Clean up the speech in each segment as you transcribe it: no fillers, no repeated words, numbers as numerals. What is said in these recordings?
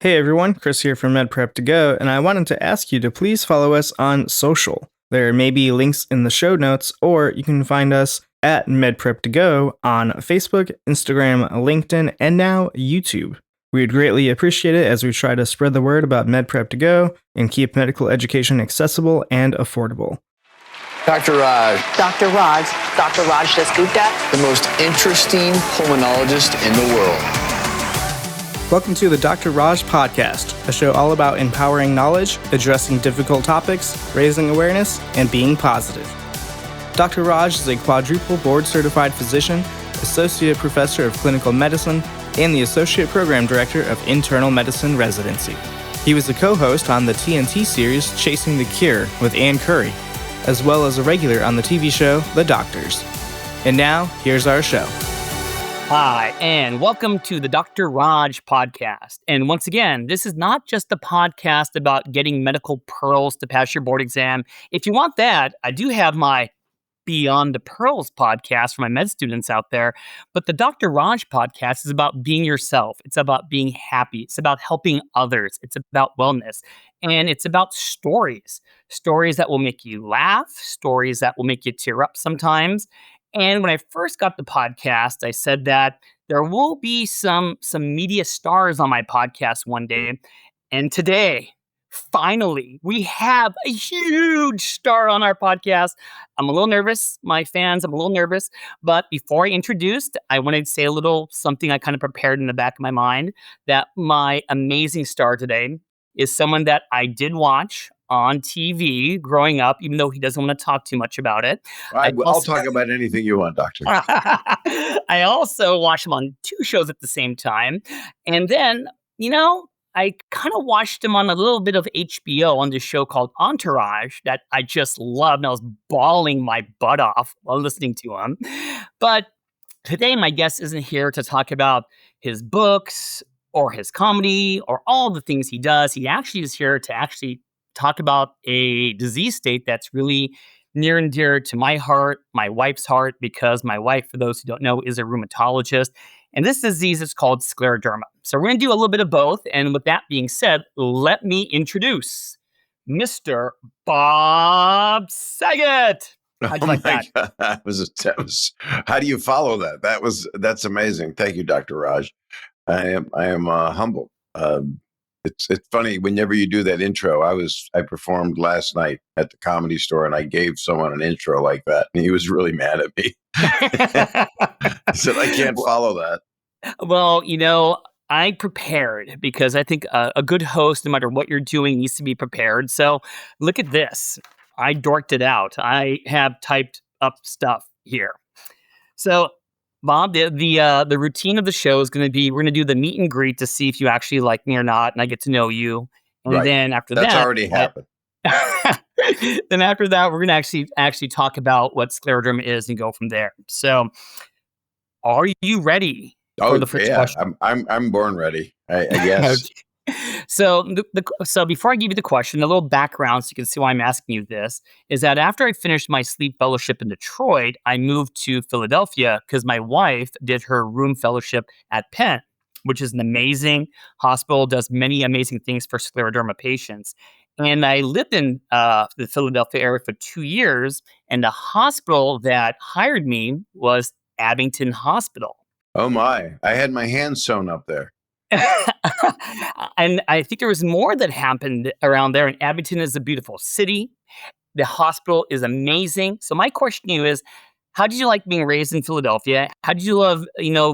Hey everyone, Chris here from MedPrep to Go, and I wanted to ask you to please follow us on social. There may be links in the show notes, or you can find us at MedPrep to Go on Facebook, Instagram, LinkedIn, and now YouTube. We'd greatly appreciate it as we try to spread the word about MedPrep to Go and keep medical education accessible and affordable. Dr. Raj. Dr. Raj. Dr. Raj Dasgupta. The most interesting pulmonologist in the world. Welcome to the Dr. Raj Podcast, a show all about empowering knowledge, addressing difficult topics, raising awareness, and being positive. Dr. Raj is a quadruple board-certified physician, associate professor of clinical medicine, and the associate program director of Internal Medicine Residency. He was a co-host on the TNT series Chasing the Cure with Ann Curry, as well as a regular on the TV show The Doctors. And now, here's our show. Hi, and welcome to the Dr. Raj Podcast. And once again, this is not just a podcast about getting medical pearls to pass your board exam. If you want that, I do have my Beyond the Pearls podcast for my med students out there. But the Dr. Raj Podcast is about being yourself. It's about being happy. It's about helping others. It's about wellness. And it's about stories. Stories that will make you laugh. Stories that will make you tear up sometimes. And when I first got the podcast, I said that there will be some media stars on my podcast one day. And today, finally, we have a huge star on our podcast. I'm a little nervous, my fans. I'm a little nervous. But before I introduced, I wanted to say a little something I kind of prepared in the back of my mind, that my amazing star today is someone that I did watch on TV growing up, even though he doesn't want to talk too much about it. I'll talk about anything you want, Doctor. I also watched him on two shows at the same time. And then, I kind of watched him on a little bit of HBO on this show called Entourage that I just loved. And I was bawling my butt off while listening to him. But today, my guest isn't here to talk about his books or his comedy or all the things he does. He actually is here to talk about a disease state that's really near and dear to my heart, my wife's heart, because my wife, for those who don't know, is a rheumatologist. And this disease is called scleroderma. So we're going to do a little bit of both. And with that being said, let me introduce Mr. Bob Saget. How'd you like that? That was, how do you follow that? That's amazing. Thank you, Dr. Raj. I am humbled. It's funny, whenever you do that intro, I performed last night at the Comedy Store and I gave someone an intro like that and he was really mad at me. He said, I can't follow that. Well, I prepared because I think a good host, no matter what you're doing, needs to be prepared. So look at this. I dorked it out. I have typed up stuff here. So Bob, the routine of the show is going to be, we're going to do the meet and greet to see if you actually like me or not, and I get to know you. And right. Then after that's already happened. Then after that, we're going to actually talk about what scleroderma is and go from there. So, are you ready for the first question? I'm born ready. I guess. Okay. So, so before I give you the question, a little background so you can see why I'm asking you this is that after I finished my sleep fellowship in Detroit, I moved to Philadelphia because my wife did her room fellowship at Penn, which is an amazing hospital, does many amazing things for scleroderma patients. And I lived in the Philadelphia area for 2 years, and the hospital that hired me was Abington Hospital. Oh my, I had my hand sewn up there. And I think there was more that happened around there. And Abington is a beautiful city. The hospital is amazing. So my question to you is, how did you like being raised in Philadelphia? How did you love,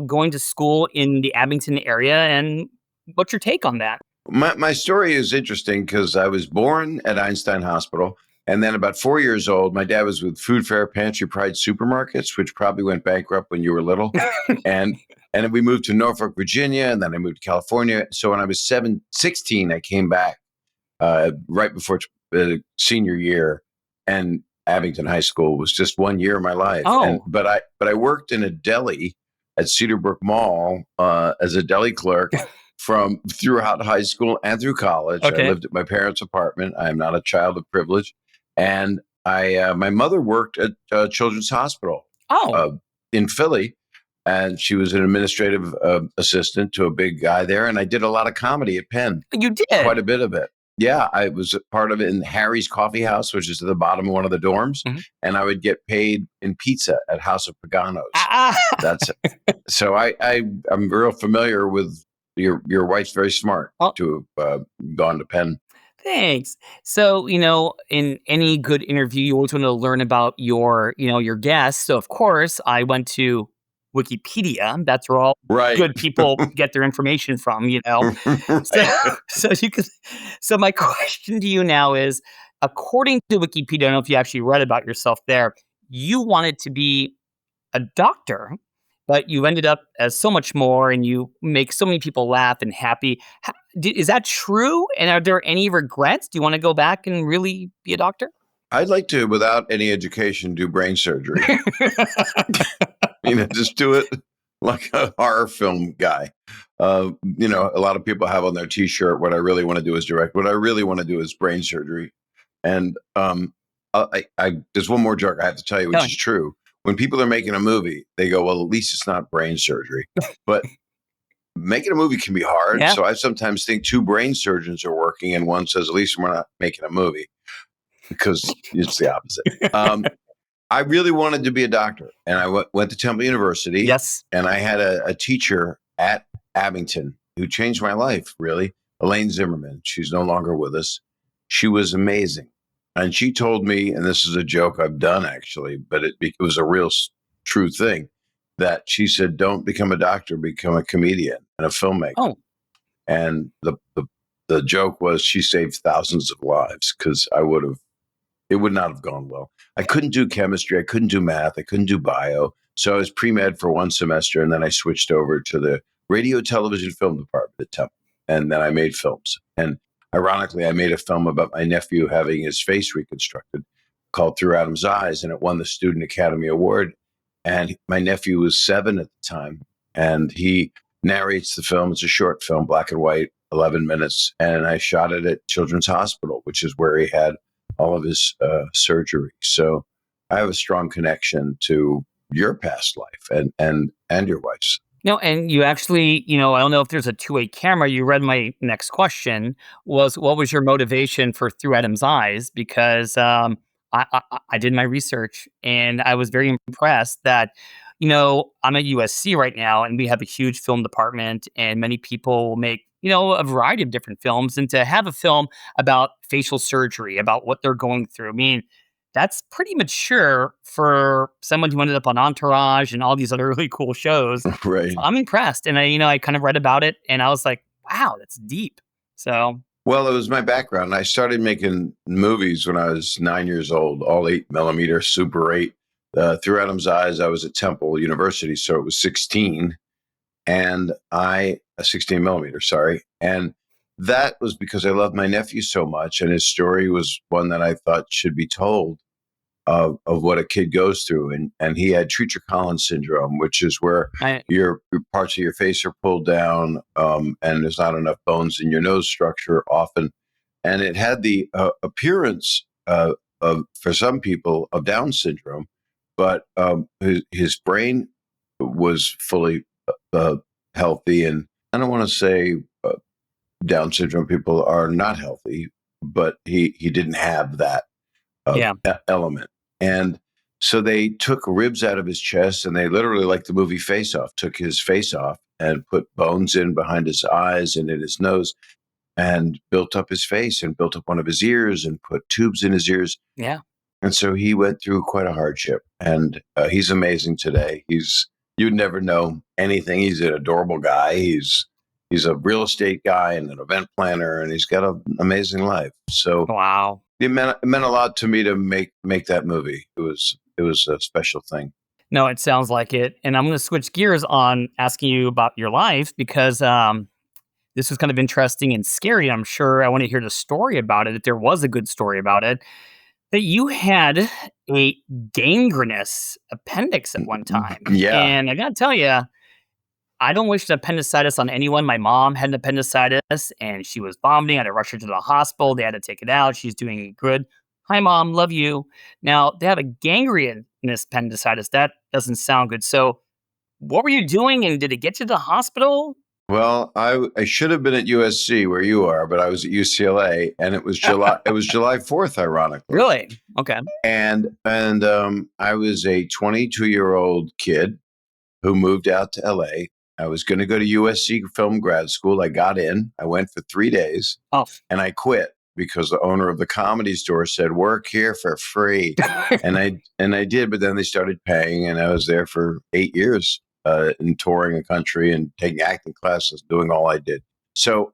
going to school in the Abington area? And what's your take on that? My story is interesting because I was born at Einstein Hospital. And then about 4 years old, my dad was with Food Fair Pantry Pride Supermarkets, which probably went bankrupt when you were little. And then we moved to Norfolk, Virginia, and then I moved to California. So when I was 16, I came back right before senior year, and Abington High School was just 1 year of my life. Oh. But I worked in a deli at Cedarbrook Mall as a deli clerk throughout high school and through college. Okay. I lived at my parents' apartment. I am not a child of privilege, and my mother worked at Children's Hospital in Philly. and she was an administrative assistant to a big guy there. And I did a lot of comedy at Penn, You did. quite a bit of it. Yeah, I was a part of it in Harry's Coffee House, which is at the bottom of one of the dorms, and I would get paid in pizza at House of Paganos. That's so I'm real familiar with your wife's very smart to have gone to Penn. Thanks. So, in any good interview, you always want to learn about your guests. So, of course, I went to Wikipedia. That's where all good people get their information from, Right. So my question to you now is, according to Wikipedia, I don't know if you actually read about yourself there, you wanted to be a doctor, but you ended up as so much more, and you make so many people laugh and happy. Is that true? And are there any regrets? Do you want to go back and really be a doctor? I'd like to, without any education, do brain surgery. Just do it like a horror film guy. A lot of people have on their T-shirt, "What I really want to do is direct. What I really want to do is brain surgery." And there's one more joke I have to tell you, which is true. When people are making a movie, they go, "Well, at least it's not brain surgery." But making a movie can be hard. Yeah. So I sometimes think two brain surgeons are working, and one says, "At least we're not making a movie," because it's the opposite. I really wanted to be a doctor, and I went to Temple University. Yes. And I had a teacher at Abington who changed my life, really, Elaine Zimmerman. She's no longer with us. She was amazing. And she told me, and this is a joke I've done actually, but it was a real true thing, that she said, "Don't become a doctor, become a comedian and a filmmaker." Oh. And the joke was she saved thousands of lives, because it would not have gone well. I couldn't do chemistry. I couldn't do math. I couldn't do bio. So I was pre-med for one semester, and then I switched over to the radio, television, film department at Temple. And then I made films. And ironically, I made a film about my nephew having his face reconstructed called Through Adam's Eyes, and it won the Student Academy Award. And my nephew was 7 at the time, and he narrates the film. It's a short film, black and white, 11 minutes. And I shot it at Children's Hospital, which is where he had all of his surgery. So I have a strong connection to your past life and your wife's. No, and you actually, I don't know if there's a two-way camera. You read my next question, was what was your motivation for Through Adam's Eyes? Because I did my research, and I was very impressed that, I'm at USC right now, and we have a huge film department, and many people make, a variety of different films. And to have a film about facial surgery, about what they're going through, I mean, that's pretty mature for someone who ended up on Entourage and all these other really cool shows. Right. So I'm impressed. And I kind of read about it, and I was like, wow, that's deep. So. Well, it was my background. I started making movies when I was 9 years old, all 8mm, Super 8. Through Adam's Eyes, I was at Temple University, so it was 16. And 16mm, sorry. And that was because I loved my nephew so much, and his story was one that I thought should be told, of what a kid goes through. And he had Treacher-Collins syndrome, which is where your parts of your face are pulled down, and there's not enough bones in your nose structure often. And it had the appearance of, for some people, of Down syndrome, but his brain was fully healthy. And I don't want to say Down syndrome people are not healthy, but he didn't have that element. And so they took ribs out of his chest, and they literally, like the movie Face Off, took his face off and put bones in behind his eyes and in his nose, and built up his face and built up one of his ears and put tubes in his ears. Yeah. And so he went through quite a hardship, and he's amazing today. You'd never know anything. He's an adorable guy. He's a real estate guy and an event planner, and he's got an amazing life. So wow. It meant a lot to me to make that movie. It was a special thing. No, it sounds like it. And I'm going to switch gears on asking you about your life, because this was kind of interesting and scary. I'm sure I want to hear the story about it, if there was a good story about it, that you had a gangrenous appendix at one time. Yeah. And I got to tell you, I don't wish appendicitis on anyone. My mom had an appendicitis, and she was vomiting. I had to rush her to the hospital. They had to take it out. She's doing good. Hi, Mom. Love you. Now, they have a gangrenous appendicitis. That doesn't sound good. So what were you doing, and did it get you to the hospital? Well, I should have been at USC where you are, but I was at UCLA, and it was July. It was July 4th, ironically. Really? Okay. And I was a 22-year-old kid who moved out to LA. I was going to go to USC film grad school. I got in. I went for 3 days, Oh, and I quit because the owner of the Comedy Store said, "Work here for free," and I did. But then they started paying, and I was there for 8 years, and touring the country and taking acting classes, doing all I did. So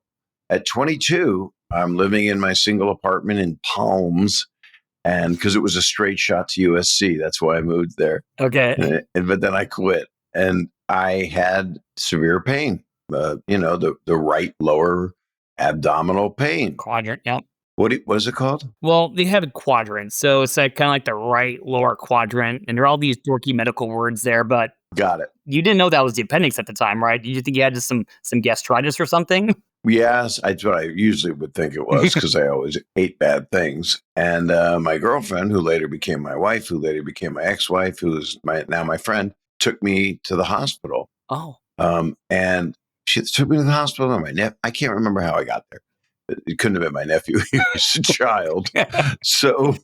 at 22, I'm living in my single apartment in Palms, and because it was a straight shot to USC, that's why I moved there. okay. But then I quit, and I had severe pain. The right lower abdominal pain. Quadrant, yep. What is it called? Well, they have quadrants, so it's like kind of like the right lower quadrant, and there are all these dorky medical words there, but Got it. you didn't know that was the appendix at the time, right? You think you had just some gastritis or something? Yes, that's what I usually would think it was because I always ate bad things. And my girlfriend, who later became my wife, who later became my ex-wife, who is now my friend, took me to the hospital. Oh, And she took me to the hospital. And I can't remember how I got there. It couldn't have been my nephew. He was a child. So,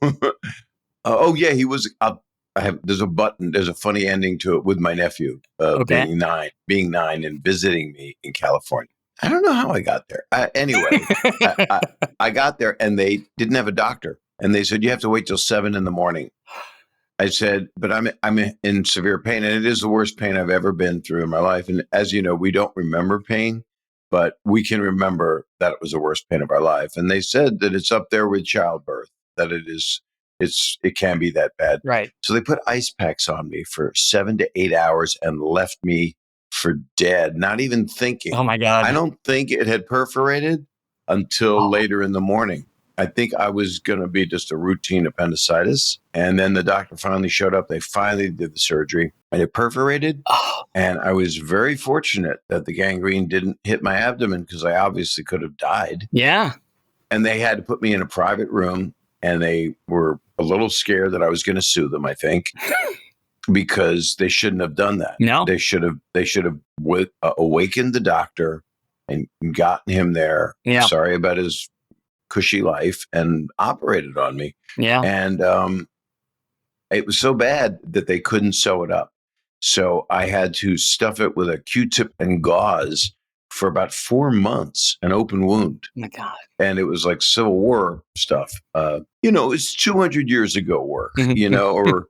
he was. There's a button. There's a funny ending to it with my nephew Okay. being 9 and visiting me in California. I don't know how I got there. Anyway, I got there and they didn't have a doctor, and they said you have to wait till 7 a.m. I said, but I'm in severe pain, and it is the worst pain I've ever been through in my life. And as you know, we don't remember pain, but we can remember that it was the worst pain of our life. And they said that it's up there with childbirth, that it can be that bad. right. So they put ice packs on me for 7 to 8 hours and left me for dead, not even thinking. Oh my God. I don't think it had perforated until later in the morning. I think I was going to be just a routine appendicitis. And then the doctor finally showed up. They finally did the surgery, and it perforated. Oh, And I was very fortunate that the gangrene didn't hit my abdomen because I obviously could have died. yeah. And they had to put me in a private room, and they were a little scared that I was going to sue them, I think, because they shouldn't have done that. No. They should have awakened the doctor and gotten him there. Yeah. Sorry about his cushy life, and operated on me. Yeah. And it was so bad that they couldn't sew it up. So I had to stuff it with a Q-tip and gauze for about 4 months, an open wound. Oh my God. And it was like Civil War stuff. It's 200 years ago work, or,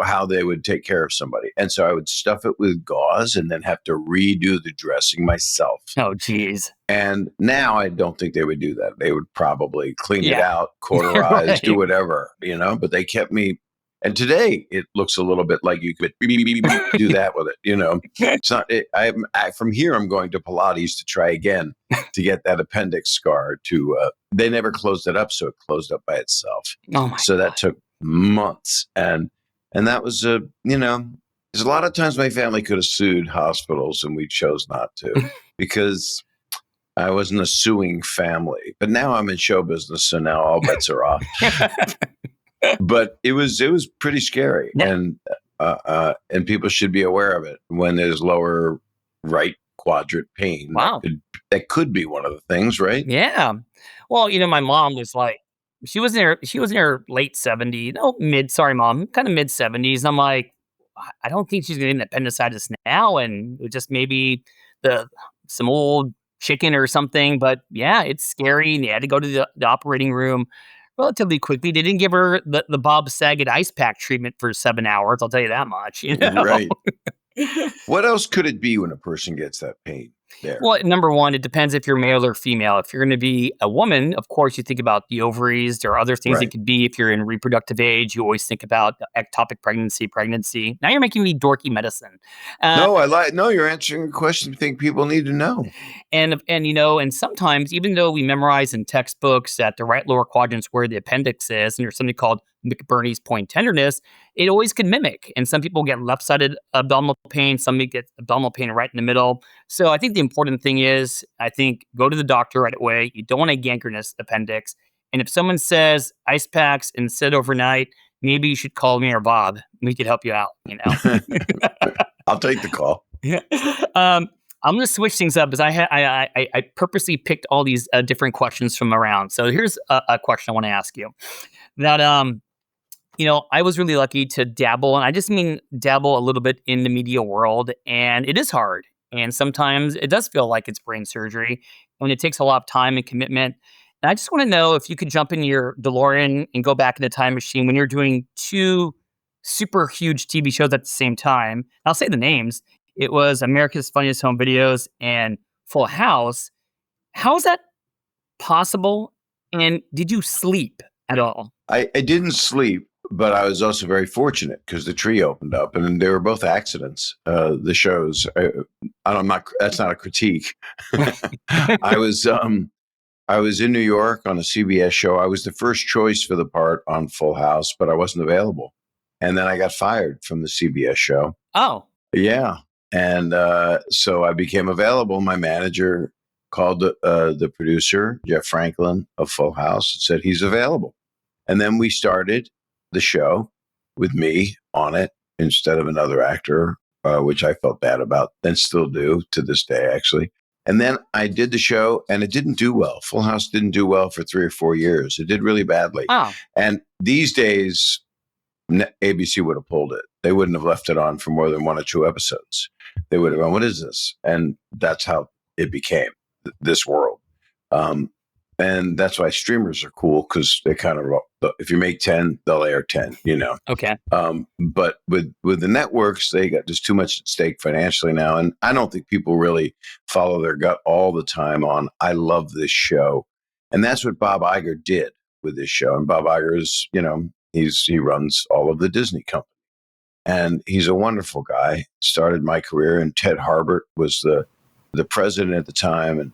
how they would take care of somebody. And so I would stuff it with gauze and then have to redo the dressing myself. Oh, geez. And now I don't think they would do that. They would probably clean it Yeah. out, cauterize, Right. do whatever, but they kept me. And today it looks a little bit like you could do that with it. It's not, from here, I'm going to Pilates to try again to get that appendix scar they never closed it up. So it closed up by itself. Oh my So God. that took months. And that was, there's a lot of times my family could have sued hospitals, and we chose not to because I wasn't a suing family. But now I'm in show business, so now all bets are off. But it was pretty scary, Yeah. and people should be aware of it when there's lower right quadrant pain. Wow. That could be one of the things, right? Yeah. Well, my mom was like, she was in her late 70s. No, mid 70s. And I'm like, I don't think she's getting appendicitis now. And it just maybe some old chicken or something. But yeah, it's scary. And they had to go to the operating room relatively quickly. They didn't give her the Bob Saget ice pack treatment for 7 hours. I'll tell you that much. Right. What else could it be when a person gets that pain there? Well, number one, it depends if you're male or female. If you're going to be a woman, of course, you think about the ovaries. There are other things Right. it could be. If you're in reproductive age, you always think about ectopic pregnancy. Now you're making me dorky medicine. No, you're answering a question I think people need to know. And sometimes even though we memorize in textbooks that the right lower quadrant's where the appendix is, and there's something called McBurney's point tenderness, it always can mimic. And some people get left-sided abdominal pain, some get abdominal pain right in the middle. So I think the important thing is, go to the doctor right away. You don't want a gangrenous appendix. And if someone says ice packs and sit overnight, maybe you should call me or Bob. We could help you out, I'll take the call. Yeah. I'm going to switch things up because I purposely picked all these different questions from around. So here's a question I want to ask you. That I was really lucky to dabble, and I just mean dabble a little bit in the media world, and it is hard. And sometimes it does feel like it's brain surgery, and it takes a lot of time and commitment. And I just want to know if you could jump in your DeLorean and go back in the time machine when you're doing two super huge TV shows at the same time. I'll say the names. It was America's Funniest Home Videos and Full House. How is that possible? And did you sleep at all? I didn't sleep, but I was also very fortunate because the tree opened up, and they were both accidents. The shows, I'm not. That's not a critique. I was in New York on a CBS show. I was the first choice for the part on Full House, but I wasn't available, and then I got fired from the CBS show. Oh, yeah, and so I became available. My manager called the producer, Jeff Franklin of Full House, and said he's available. And then we started the show with me on it instead of another actor, which I felt bad about and still do to this day, actually. And then I did the show and it didn't do well. Full House didn't do well for 3 or 4 years. It did really badly. oh, And these days, ABC would have pulled it. They wouldn't have left it on for more than 1 or 2 episodes. They would have gone, what is this? And that's how it became this world. And that's why streamers are cool because they kind of, if you make 10, they'll air 10, okay. But with the networks, they got just too much at stake financially now. And I don't think people really follow their gut all the time on, I love this show. And that's what Bob Iger did with this show. And Bob Iger is, he runs all of the Disney company. And he's a wonderful guy. Started my career, and Ted Harbert was the president at the time.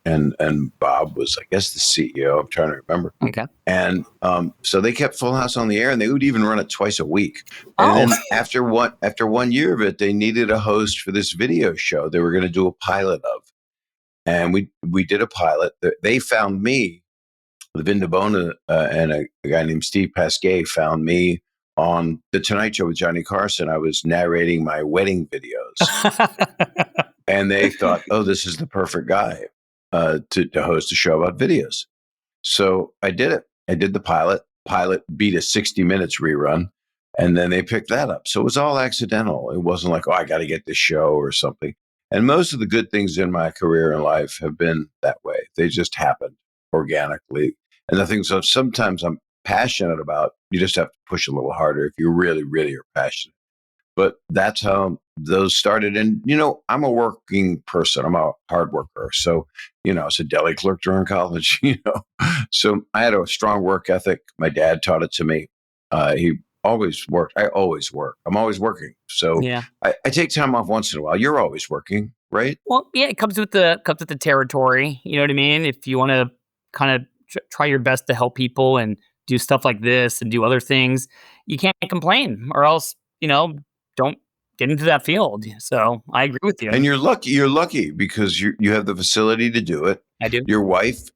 And Bob was, I guess, the CEO. I'm trying to remember. Okay. And so they kept Full House on the air, and they would even run it twice a week. And then after 1 year of it, they needed a host for this video show they were going to do a pilot of. And we did a pilot. They found me, Vinda Bona and a guy named Steve Pasquet found me on The Tonight Show with Johnny Carson. I was narrating my wedding videos. And they thought, oh, this is the perfect guy to host a show about videos. So I did it. I did the pilot. Pilot beat a 60 Minutes rerun, and then they picked that up. So it was all accidental. It wasn't like, oh, I got to get this show or something. And most of the good things in my career and life have been that way. They just happened organically. And the things that sometimes I'm passionate about, you just have to push a little harder if you really, really are passionate. But that's how those started. And, I'm a working person. I'm a hard worker. So, I was a deli clerk during college, So I had a strong work ethic. My dad taught it to me. He always worked. I always work. I'm always working. So Yeah. I take time off once in a while. You're always working, right? Well, yeah, it comes with the territory. You know what I mean? If you want to kind of try your best to help people and do stuff like this and do other things, you can't complain, or else, don't get into that field. So I agree with you. And you're lucky because you have the facility to do it. I do. Your wife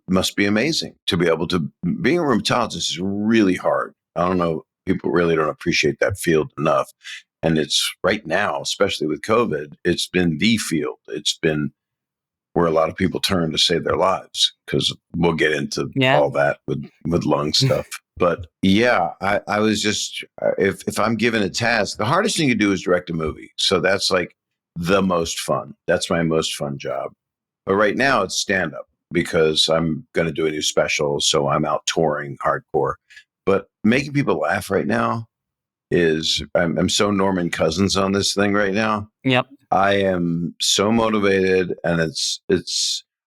must be amazing to be able to, being a rheumatologist is really hard. I don't know. People really don't appreciate that field enough. And it's right now, especially with COVID, it's been the field. It's been where a lot of people turn to save their lives, because we'll get into all that with lung stuff. But yeah, I was just, if I'm given a task, the hardest thing to do is direct a movie. So that's like the most fun. That's my most fun job. But right now it's stand up because I'm going to do a new special. So I'm out touring hardcore. But making people laugh right now is, I'm so Norman Cousins on this thing right now. Yep. I am so motivated, and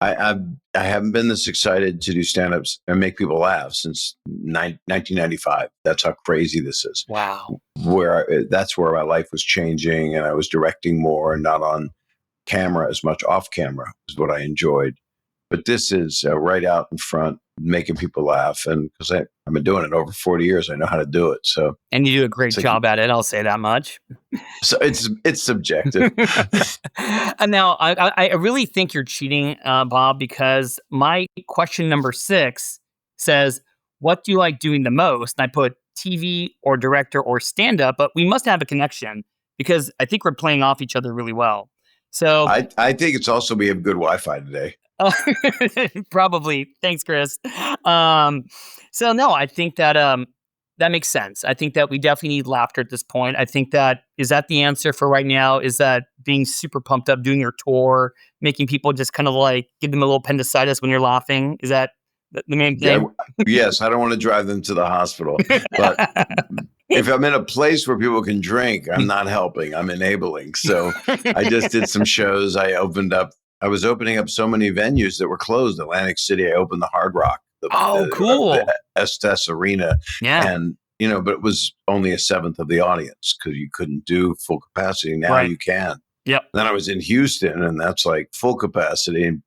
I haven't been this excited to do stand-ups and make people laugh since 1995. That's how crazy this is. Wow. That's where my life was changing, and I was directing more and not on camera as much. Off camera is what I enjoyed. But this is right out in front, making people laugh. And because I've been doing it over 40 years, I know how to do it. So, and you do a great job at it. I'll say that much. So it's subjective. And now I really think you're cheating, Bob, because my question number 6 says, what do you like doing the most? And I put TV or director or stand up, but we must have a connection because I think we're playing off each other really well. So I think it's also we have good Wi-Fi today. probably. Thanks, Chris. So no, I think that that makes sense. I think that we definitely need laughter at this point. I think that is that the answer for right now? Is that being super pumped up, doing your tour, making people just kind of like give them a little appendicitis when you're laughing? Is that the main thing? Yes, I don't want to drive them to the hospital, but if I'm in a place where people can drink, I'm not helping. I'm enabling. So I just did some shows. I was opening up so many venues that were closed. Atlantic City, I opened the Hard Rock, Cool. the Estes Arena. Yeah. And, but it was only a seventh of the audience because you couldn't do full capacity. Now you can. Yep. Then I was in Houston, and that's like full capacity. And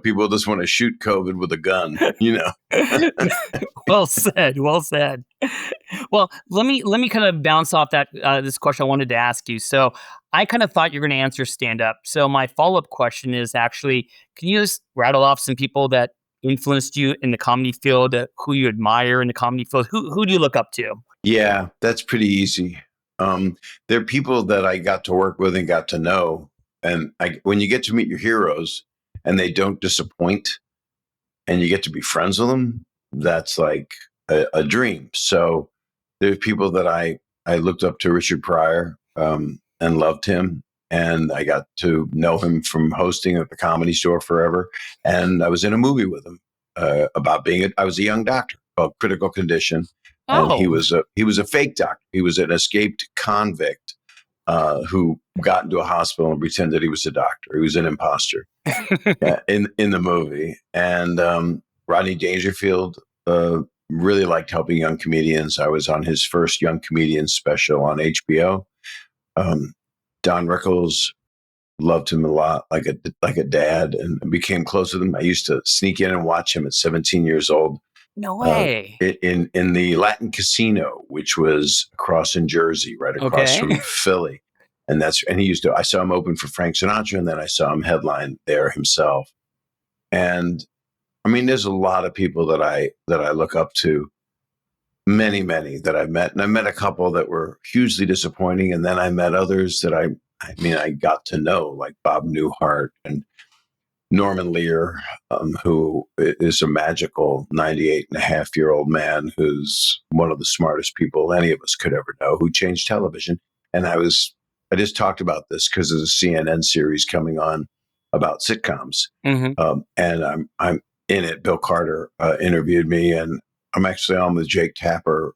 people just want to shoot COVID with a gun, Well said. Well said. Well, let me kind of bounce off that this question I wanted to ask you. So I kind of thought you were going to answer stand up. So my follow-up question is actually, can you just rattle off some people that influenced you in the comedy field, who you admire in the comedy field? Who do you look up to? Yeah, that's pretty easy. There are people that I got to work with and got to know. And when you get to meet your heroes and they don't disappoint and you get to be friends with them, that's like a dream. So there's people that I looked up to, Richard Pryor, and loved him. And I got to know him from hosting at the Comedy Store forever. And I was in a movie with him about I was a young doctor called Critical Condition. And he was a fake doctor. He was an escaped convict who got into a hospital and pretended he was a doctor. He was an imposter in the movie. And Rodney Dangerfield really liked helping young comedians. I was on his first young comedian special on HBO. Don Rickles, loved him a lot, like a dad, and became close with him. I used to sneak in and watch him at 17 years old. No way. In the Latin Casino, which was across in Jersey, right across from Philly. And I saw him open for Frank Sinatra, and then I saw him headline there himself. And I mean, there's a lot of people that I look up to, many that I've met. And I met a couple that were hugely disappointing. And then I met others that I got to know, like Bob Newhart and Norman Lear, who is a magical 98-and-a-half-year-old man who's one of the smartest people any of us could ever know, who changed television. And I just talked about this because there's a CNN series coming on about sitcoms. Mm-hmm. And I'm in it. Bill Carter interviewed me, and I'm actually on with Jake Tapper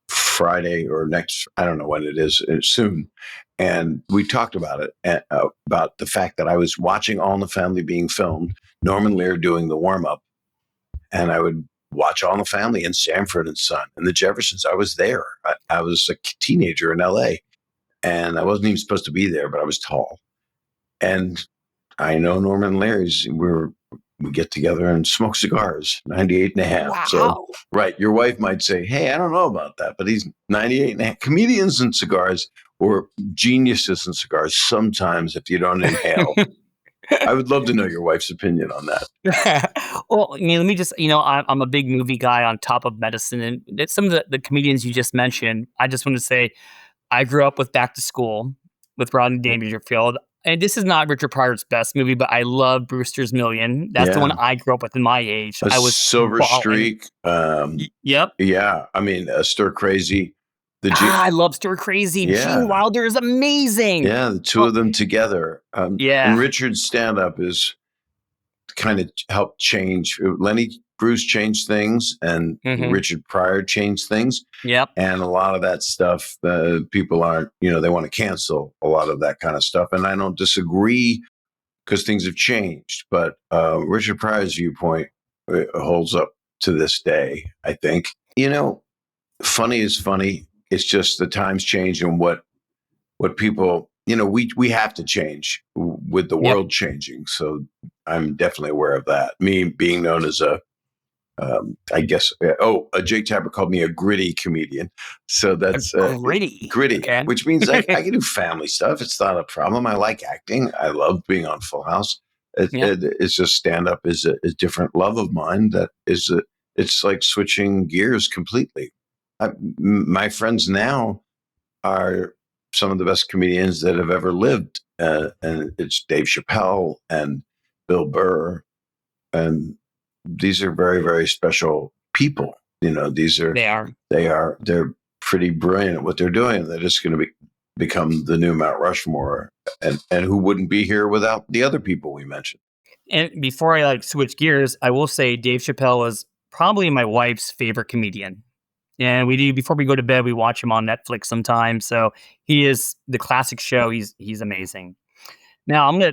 Friday or next, I don't know when it is, soon. And we talked about it, about the fact that I was watching All in the Family being filmed, Norman Lear doing the warm-up, and I would watch All in the Family and Sanford and Son and the Jeffersons. I was there. I was a teenager in LA, and I wasn't even supposed to be there, but I was tall. And I know Norman Lear's, we get together and smoke cigars, 98.5. Wow. So, right. Your wife might say, hey, I don't know about that, but he's 98.5. Comedians and cigars, or geniuses and cigars, sometimes if you don't inhale. I would love to know your wife's opinion on that. Well, I mean, let me just, I'm a big movie guy on top of medicine. And some of the comedians you just mentioned, I just want to say, I grew up with Back to School with Rodney Dangerfield. And this is not Richard Pryor's best movie, but I love Brewster's Million. That's the one I grew up with in my age. I was Silver balling. Streak. Yep. Yeah. I mean, Stir Crazy. I love Stir Crazy. Yeah. Gene Wilder is amazing. Yeah, the two of them together. And Richard's stand-up is kind of helped change. Lenny Bruce changed things, and Richard Pryor changed things. Yep. And a lot of that stuff, people aren't, they want to cancel a lot of that kind of stuff. And I don't disagree because things have changed. But Richard Pryor's viewpoint holds up to this day, I think. Funny is funny. It's just the times change, and what people, we have to change with the world changing. So I'm definitely aware of that. Me being known as Jake Tapper called me a gritty comedian. So that's gritty, okay. Which means I can do family stuff. It's not a problem. I like acting. I love being on Full House. It's just stand up is a different love of mine that is it's like switching gears completely. My friends now are some of the best comedians that have ever lived. And it's Dave Chappelle and Bill Burr. And these are very, very special people. They are. They're pretty brilliant at what they're doing. They're just going to become the new Mount Rushmore. And who wouldn't be here without the other people we mentioned? And before I switch gears, I will say Dave Chappelle is probably my wife's favorite comedian. And before we go to bed, we watch him on Netflix sometimes. So he is the classic show. He's amazing. Now I'm gonna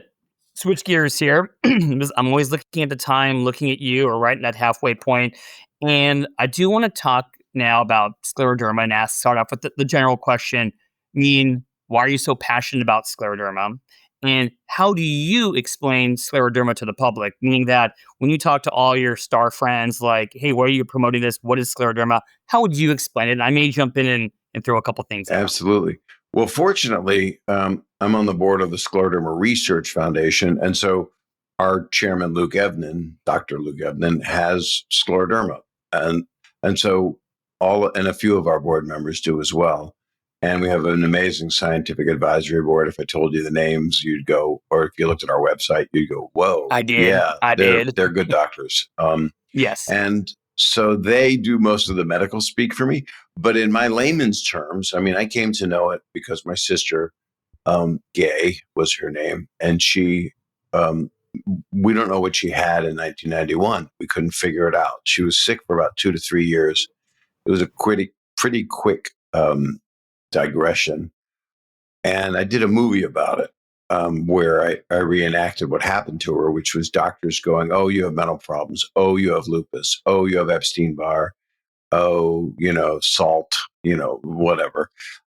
switch gears here. I'm always looking at the time, looking at you, or right in that halfway point. And I do want to talk now about scleroderma and start off with the general question. Why are you so passionate about scleroderma? And how do you explain scleroderma to the public? Meaning that when you talk to all your star friends, like, hey, why are you promoting this? What is scleroderma? How would you explain it? And I may jump in and throw a couple things out. Absolutely. Well, fortunately, I'm on the board of the Scleroderma Research Foundation. And so our chairman, Dr. Luke Evnen, has scleroderma. And so and a few of our board members do as well. And we have an amazing scientific advisory board. If I told you the names, you'd go, or if you looked at our website, you'd go, whoa. I did. Yeah, I did. They're good doctors. Yes. And so they do most of the medical speak for me. But in my layman's terms, I came to know it because my sister, Gay was her name, and she, we don't know what she had in 1991. We couldn't figure it out. She was sick for about 2 to 3 years. It was a pretty quick digression. And I did a movie about it where I reenacted what happened to her, which was doctors going, oh, you have mental problems. Oh, you have lupus. Oh, you have Epstein-Barr. Oh, salt, whatever.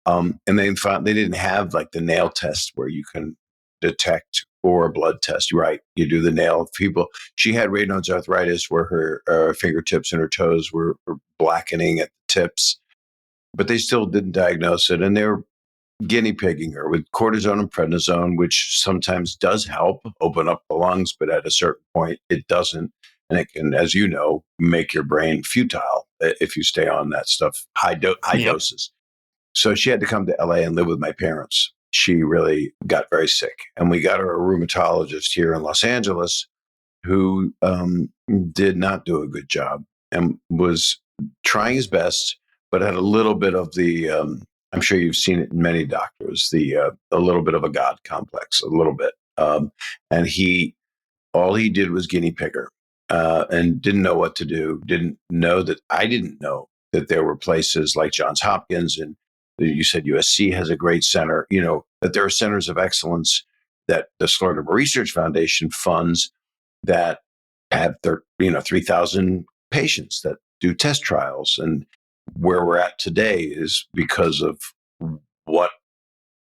And they found they didn't have like the nail test where you can detect, or a blood test. Right. You do the nail. She had Raynaud's arthritis where her fingertips and her toes were blackening at the tips, but they still didn't diagnose it. And they were guinea pigging her with cortisone and prednisone, which sometimes does help open up the lungs, but at a certain point it doesn't. And it can, as you know, make your brain futile if you stay on that stuff, high doses. So she had to come to LA and live with my parents. She really got very sick. And we got her a rheumatologist here in Los Angeles who did not do a good job and was trying his best, but had a little bit of the, I'm sure you've seen it in many doctors, a little bit of a God complex, a little bit. And all he did was guinea pig her and didn't know what to do, I didn't know that there were places like Johns Hopkins, and you said USC has a great center, that there are centers of excellence that the Scleroderma Research Foundation funds that have 3,000 patients that do test trials. And where we're at today is because of what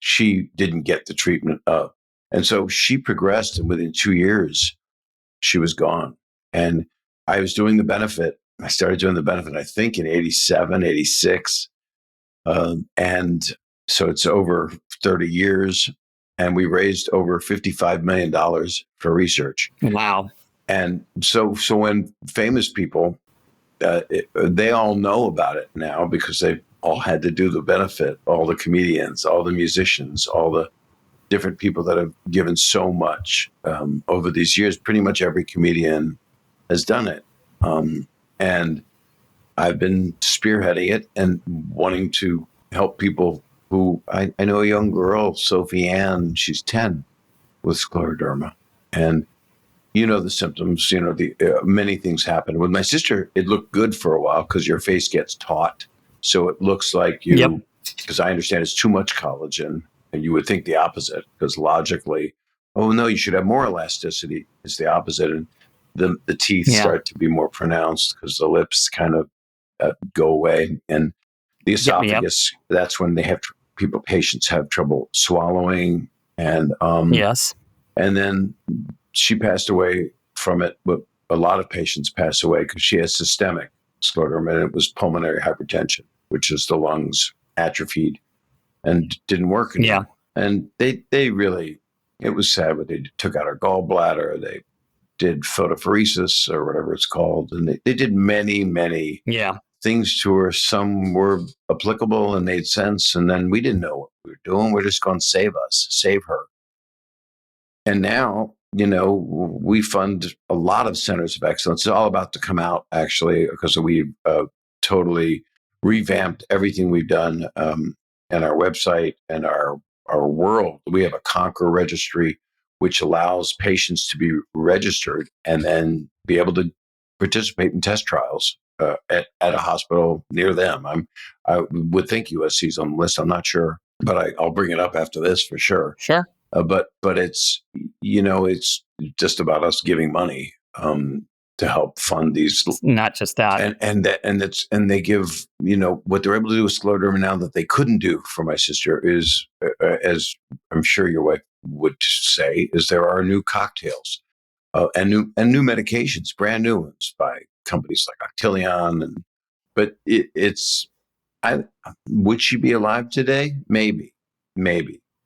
she didn't get the treatment of. And so she progressed, and within 2 years, she was gone. And I was doing the benefit. I started doing the benefit, I think, in 87, 86. And so it's over 30 years. And we raised over $55 million for research. Wow. And so when famous people, they all know about it now because they all had to do the benefit, all the comedians, all the musicians, all the different people that have given so much over these years. Pretty much every comedian has done it. And I've been spearheading it and wanting to help people who I know a young girl, Sophie Ann, she's 10 with scleroderma. And the symptoms, many things happen. With my sister, it looked good for a while because your face gets taut. So it looks like because I understand it's too much collagen, and you would think the opposite because logically, oh no, you should have more elasticity. It's the opposite. And the teeth start to be more pronounced because the lips kind of go away. And the esophagus, that's when patients have trouble swallowing. And yes. And then she passed away from it. But a lot of patients pass away because she has systemic scleroderma, and it was pulmonary hypertension, which is the lungs atrophied and didn't work anymore. Yeah. And they really, it was sad, but they took out her gallbladder. They did photophoresis or whatever it's called. And they did many, many Yeah. things to her. Some were applicable and made sense. And then we didn't know what we were doing. We're just going to save her. And now, we fund a lot of centers of excellence. It's all about to come out, actually, because we totally revamped everything we've done, and our website and our world. We have a Conquer registry, which allows patients to be registered and then be able to participate in test trials at a hospital near them. I would think USC's on the list. I'm not sure, but I'll bring it up after this for sure. Sure. But it's it's just about us giving money to help fund these. It's not just that, and they give what they're able to do with scleroderma now that they couldn't do for my sister is, as I'm sure your wife would say, is there are new cocktails and new medications, brand new ones by companies like Octillion, but it's would she be alive today? Maybe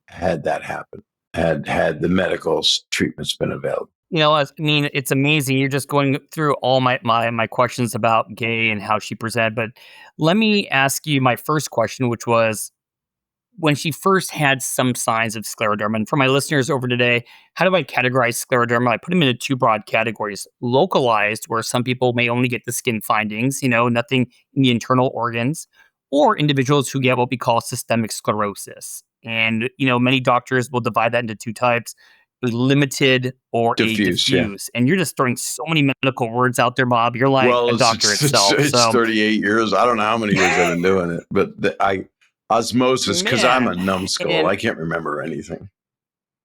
had that happened. Had the medical treatments been available. It's amazing. You're just going through all my questions about Gay and how she presented. But let me ask you my first question, which was when she first had some signs of scleroderma. And for my listeners over today, how do I categorize scleroderma? I put them into two broad categories. Localized, where some people may only get the skin findings, nothing in the internal organs, or individuals who get what we call systemic sclerosis. And, many doctors will divide that into two types, a limited or diffuse, a diffuse. Yeah. And you're just throwing so many medical words out there, Bob. You're like a doctor itself. It's 38 years. I don't know how many years I've been doing it, but osmosis, because I'm a numbskull. I can't remember anything.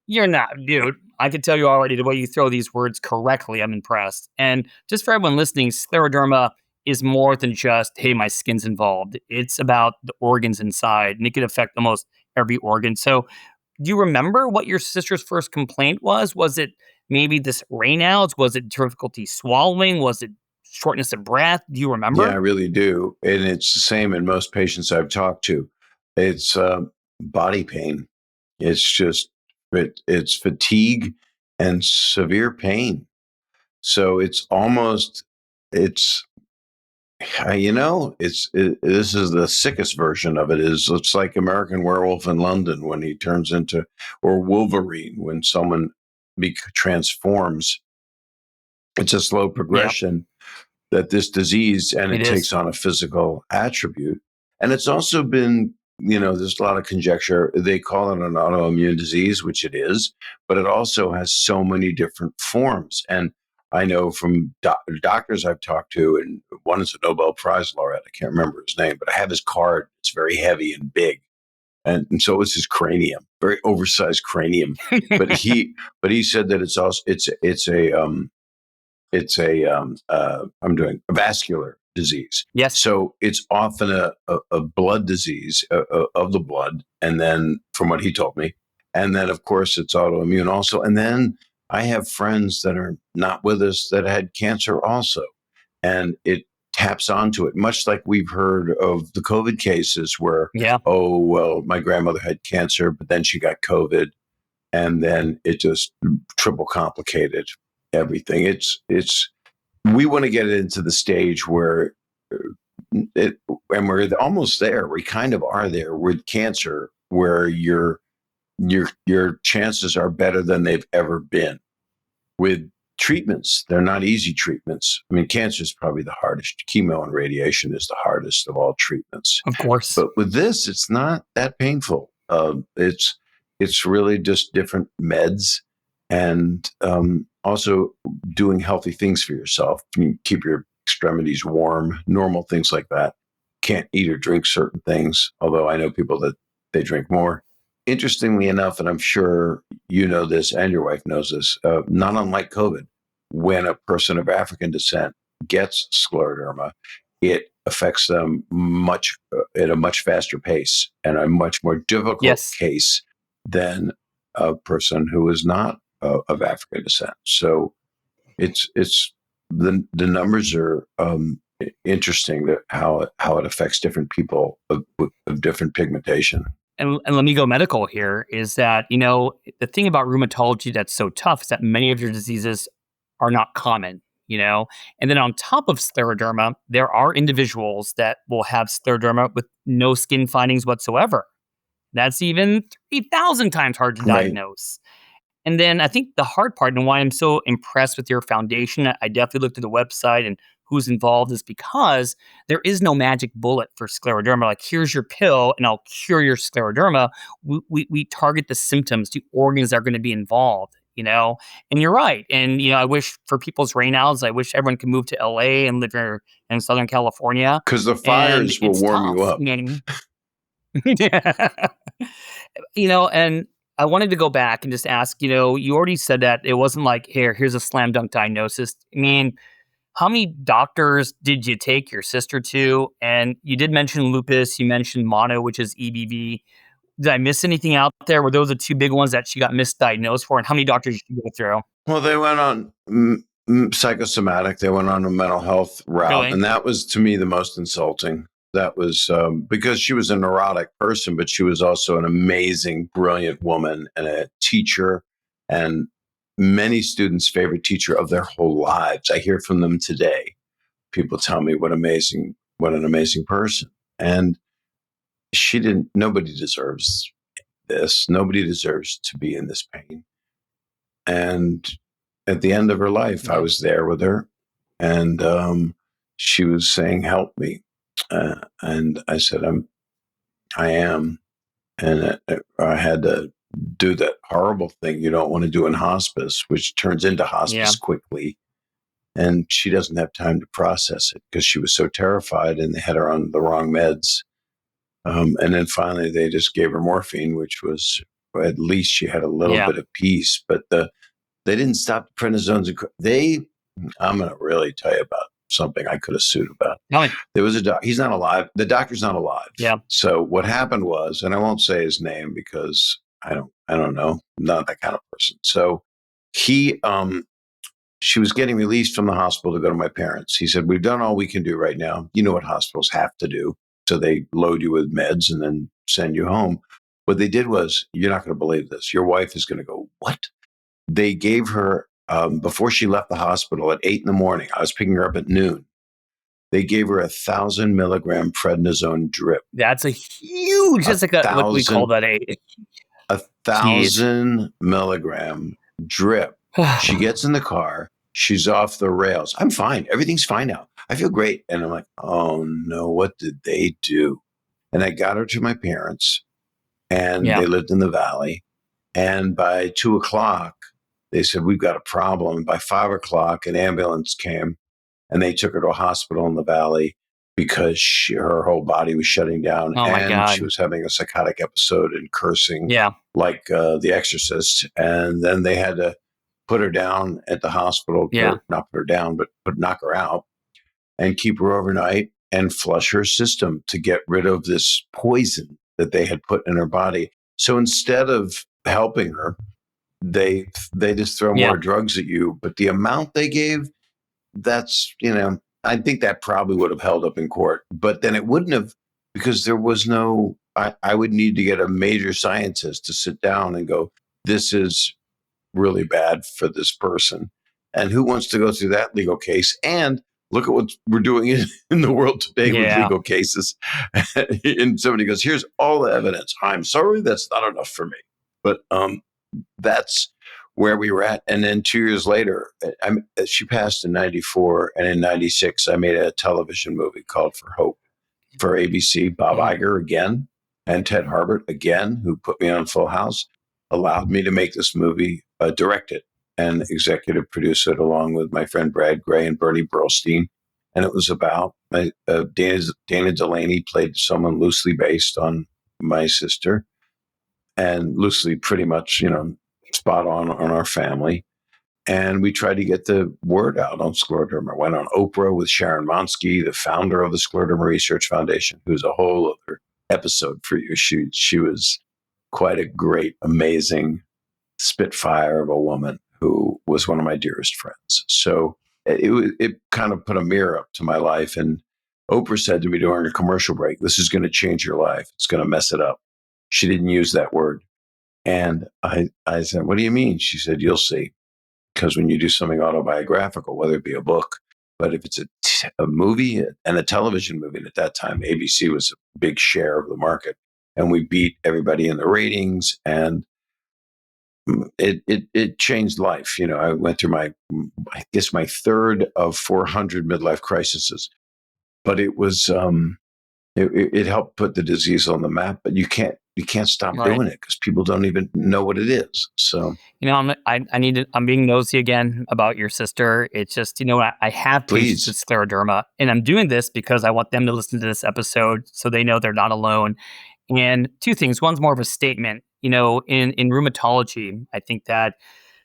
You're not, dude. I can tell you already the way you throw these words correctly. I'm impressed. And just for everyone listening, scleroderma is more than just, hey, my skin's involved. It's about the organs inside, and it can affect almost every organ. So do you remember what your sister's first complaint was? Was it maybe this Raynaud's? Was it difficulty swallowing? Was it shortness of breath? Do you remember? Yeah, I really do. And it's the same in most patients I've talked to. It's body pain. It's just, it's fatigue and severe pain. So this is the sickest version of it. It's like American Werewolf in London when he turns into, or Wolverine when someone transforms. It's a slow progression that this disease, and it takes on a physical attribute. And it's also been, there's a lot of conjecture. They call it an autoimmune disease, which it is, but it also has so many different forms. And I know from doctors I've talked to, and one is a Nobel Prize laureate. I can't remember his name, but I have his card. It's very heavy and big. And so is his cranium, very oversized cranium. but he said that it's also, I'm doing a vascular disease. Yes. So it's often a blood disease of the blood. And then from what he told me, and then of course it's autoimmune also. And then I have friends that are not with us that had cancer also. And it taps onto it, much like we've heard of the COVID cases where, oh, well, my grandmother had cancer, but then she got COVID. And then it just triple complicated everything. We want to get it into the stage where and we're almost there. We kind of are there with cancer, where your chances are better than they've ever been. With treatments, they're not easy treatments. I mean, cancer is probably the hardest. Chemo and radiation is the hardest of all treatments, of course. But with this, it's not that painful. It's really just different meds. And also doing healthy things for yourself. You keep your extremities warm, normal things like that. Can't eat or drink certain things, although I know people that they drink more. Interestingly enough, and I'm sure you know this and your wife knows this, not unlike COVID, when a person of African descent gets scleroderma, it affects them at a much faster pace and a much more difficult case than a person who is not of African descent. So it's the numbers are interesting, that how it affects different people of different pigmentation. And let me go medical here, is that, the thing about rheumatology that's so tough is that many of your diseases are not common, you know? And then on top of scleroderma, there are individuals that will have scleroderma with no skin findings whatsoever. That's even 3,000 times hard to Right. diagnose. And then I think the hard part and why I'm so impressed with your foundation, I definitely looked at the website and who's involved is because there is no magic bullet for scleroderma. Like, here's your pill and I'll cure your scleroderma. We target the symptoms, the organs that are going to be involved, you know? And you're right. And, you know, I wish for people's rainouts, I wish everyone could move to LA and live here in Southern California. Because the And fires will it's warm you tough. up. Yeah. You know, and I wanted to go back and just ask, you know, you already said that it wasn't like, here's a slam dunk diagnosis. I mean, how many doctors did you take your sister to? And you did mention lupus, you mentioned mono, which is EBV. Did I miss anything out there? Were those the two big ones that she got misdiagnosed for? And how many doctors did you go through? Well, they went on psychosomatic. They went on a mental health route. Really? And that was, to me, the most insulting. That was because she was a neurotic person, but she was also an amazing, brilliant woman and a teacher and many students' favorite teacher of their whole lives. I hear from them today. People tell me what an amazing person. And nobody deserves this. Nobody deserves to be in this pain. And at the end of her life, I was there with her, and she was saying, "Help me," and I said, I am," and I had to do that horrible thing you don't want to do in hospice, which turns into Yeah. hospice quickly. And she doesn't have time to process it because she was so terrified, and they had her on the wrong meds. And then finally, they just gave her morphine, which was at least she had a little Yeah. bit of peace. But they didn't stop the prednisones. I'm going to really tell you about something I could have sued about. Tell me. There was a doc. He's not alive. The doctor's not alive. Yeah. So what happened was, and I won't say his name because I don't know. I'm not that kind of person. So she was getting released from the hospital to go to my parents. He said, "We've done all we can do right now. You know what hospitals have to do. So they load you with meds and then send you home." What they did was, you're not going to believe this. Your wife is going to go, "What?" They gave her, before she left the hospital at 8 a.m, I was picking her up at noon. They gave her 1,000 milligram prednisone drip. That's a huge, that's like what we call that a 1,000 milligram drip. She gets in the car. She's off the rails. I'm fine. Everything's fine now. I feel great. And I'm like, oh no, what did they do? And I got her to my parents, and Yeah. they lived in the valley. And by 2:00, they said, "We've got a problem." By 5:00, an ambulance came, and they took her to a hospital in the valley because her whole body was shutting down, Oh my and God. she was having a psychotic episode and cursing Yeah. like The Exorcist. And then they had to put her down at the hospital, Yeah. not put her down, but knock her out and keep her overnight and flush her system to get rid of this poison that they had put in her body. So instead of helping her, they just throw Yeah. more drugs at you. But the amount they gave, I think that probably would have held up in court. But then it wouldn't have, because there was no, I would need to get a major scientist to sit down and go, this is really bad for this person. And who wants to go through that legal case? And look at what we're doing in the world today with Yeah. legal cases. And somebody goes, here's all the evidence. I'm sorry, that's not enough for me. But that's where we were at. And then 2 years later, she passed in 94. And in 96, I made a television movie called For Hope for ABC. Bob Iger again, and Ted Harbert again, who put me on Full House, allowed me to make this movie, direct it, and executive produce it along with my friend Brad Gray and Bernie Burlstein. And it was about Dana Delaney played someone loosely based on my sister, and loosely pretty much, spot on our family. And we tried to get the word out on scleroderma. I went on Oprah with Sharon Monsky, the founder of the Scleroderma Research Foundation, who's a whole other episode for you. She was quite a great, amazing spitfire of a woman who was one of my dearest friends. So it kind of put a mirror up to my life. And Oprah said to me during a commercial break, "This is going to change your life. It's going to mess it up." She didn't use that word. And I said, "What do you mean?" She said, "You'll see." because when you do something autobiographical, whether it be a book, but if it's a movie and a television movie, and at that time, ABC was a big share of the market, and we beat everybody in the ratings, and it changed life. I went through my third of 400 midlife crises, but it was it helped put the disease on the map. But you can't stop Right. doing it because people don't even know what it is. So I'm being nosy again about your sister. It's just, I have patients please, with scleroderma, and I'm doing this because I want them to listen to this episode so they know they're not alone. And two things. One's more of a statement. In rheumatology, I think that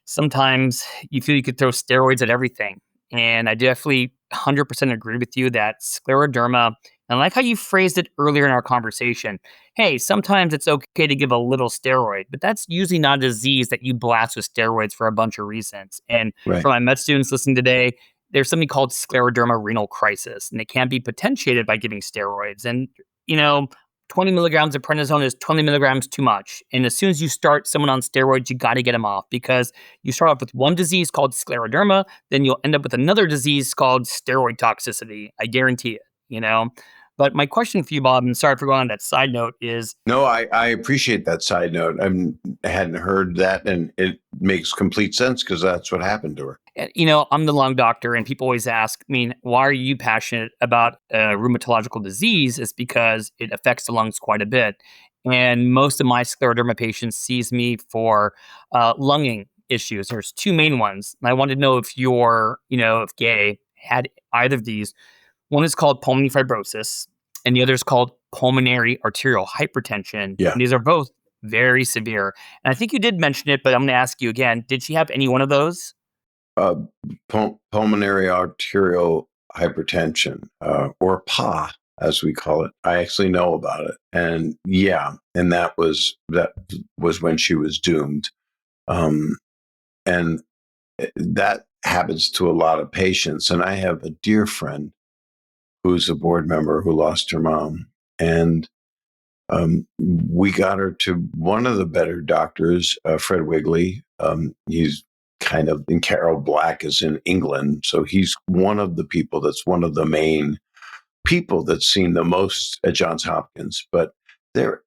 sometimes you feel you could throw steroids at everything. And I definitely 100% agree with you that scleroderma, and I like how you phrased it earlier in our conversation. Hey, sometimes it's okay to give a little steroid, but that's usually not a disease that you blast with steroids for a bunch of reasons. And right. for my med students listening today, there's something called scleroderma renal crisis, and it can be potentiated by giving steroids. And, you know, 20 milligrams of prednisone is 20 milligrams too much. And as soon as you start someone on steroids, you got to get them off because you start off with one disease called scleroderma, then you'll end up with another disease called steroid toxicity. I guarantee it. But my question for you, Bob, and sorry for going on that side note, is No, I appreciate that side note. I hadn't heard that, and it makes complete sense because that's what happened to her. I'm the lung doctor, and people always ask, why are you passionate about a rheumatological disease? It's because it affects the lungs quite a bit. And most of my scleroderma patients sees me for lunging issues. There's two main ones. And I wanted to know if Gay had either of these. One is called pulmonary fibrosis, and the other is called pulmonary arterial hypertension. Yeah. And these are both very severe. And I think you did mention it, but I'm going to ask you again. Did she have any one of those? Uh, Pulmonary arterial hypertension, or PA, as we call it. I actually know about it, and and that was when she was doomed, and that happens to a lot of patients. And I have a dear friend who's a board member who lost her mom, and we got her to one of the better doctors, Fred Wigley. He's kind of, and Carol Black is in England. So he's one of the people that's one of the main people that's seen the most at Johns Hopkins. But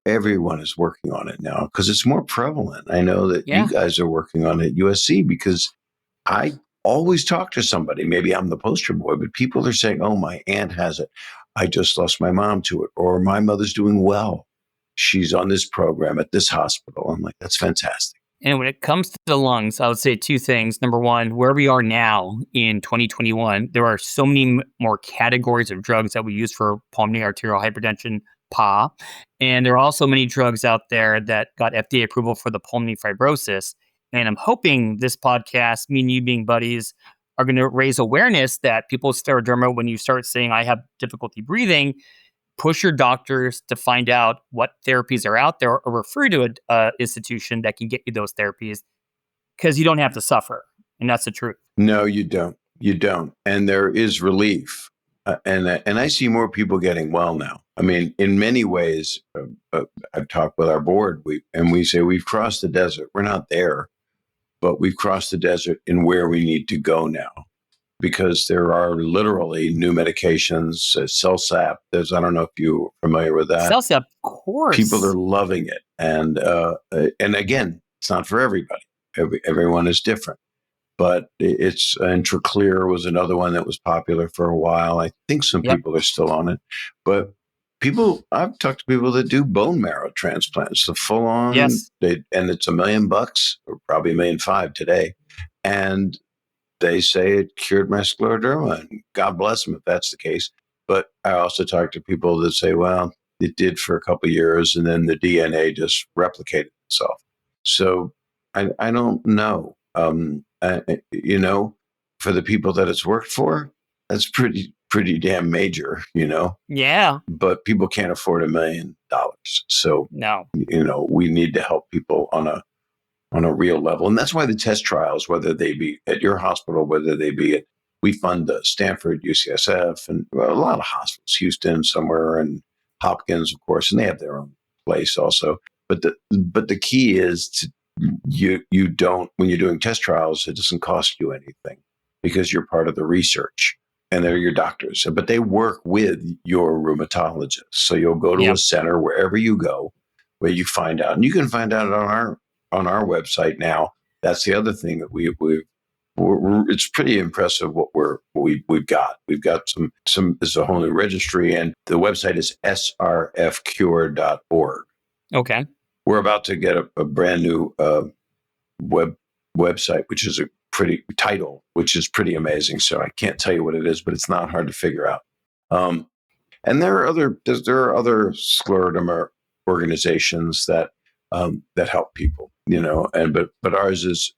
everyone is working on it now because it's more prevalent. I know that Yeah. you guys are working on it at USC because I always talk to somebody. Maybe I'm the poster boy, but people are saying, oh, my aunt has it. I just lost my mom to it. Or my mother's doing well. She's on this program at this hospital. I'm like, that's fantastic. And when it comes to the lungs, I would say two things. Number one, where we are now in 2021, there are so many more categories of drugs that we use for pulmonary arterial hypertension, PA. And there are also many drugs out there that got FDA approval for the pulmonary fibrosis. And I'm hoping this podcast, me and you being buddies, are going to raise awareness that people with scleroderma, when you start saying, I have difficulty breathing, push your doctors to find out what therapies are out there or refer to an institution that can get you those therapies because you don't have to suffer. And that's the truth. No, you don't. You don't. And there is relief. And I see more people getting well now. I mean, in many ways, I've talked with our board, we say we've crossed the desert. We're not there, but we've crossed the desert in where we need to go now. Because there are literally new medications, CellSap. I don't know if you're familiar with that. CellSap, of course. People are loving it, and again, it's not for everybody. Everyone is different, but it's Tracleer was another one that was popular for a while. I think some people are still on it, but I've talked to people that do bone marrow transplants, the full on, and it's $1 million, or probably $1.5 million today, and they say it cured my scleroderma, and God bless them if that's the case. But I also talk to people that say, well, it did for a couple of years, and then the DNA just replicated itself. So I don't know. For the people that it's worked for, that's pretty damn major, Yeah. But people can't afford $1 million. So, no, we need to help people on a real level. And that's why the test trials, whether they be at your hospital, whether they be at, we fund Stanford, UCSF, and a lot of hospitals, Houston somewhere, and Hopkins, of course, and they have their own place also. But the key is you don't, when you're doing test trials, it doesn't cost you anything because you're part of the research and they're your doctors, but they work with your rheumatologist. So you'll go to a center wherever you go where you find out, and you can find out on our website now. That's the other thing that it's pretty impressive what we've got. We've got some. There's a whole new registry, and the website is srfcure.org. Okay. We're about to get a brand new website, which is a pretty title, which is pretty amazing. So I can't tell you what it is, but it's not hard to figure out. And there are other scleroderma organizations that help people, but ours is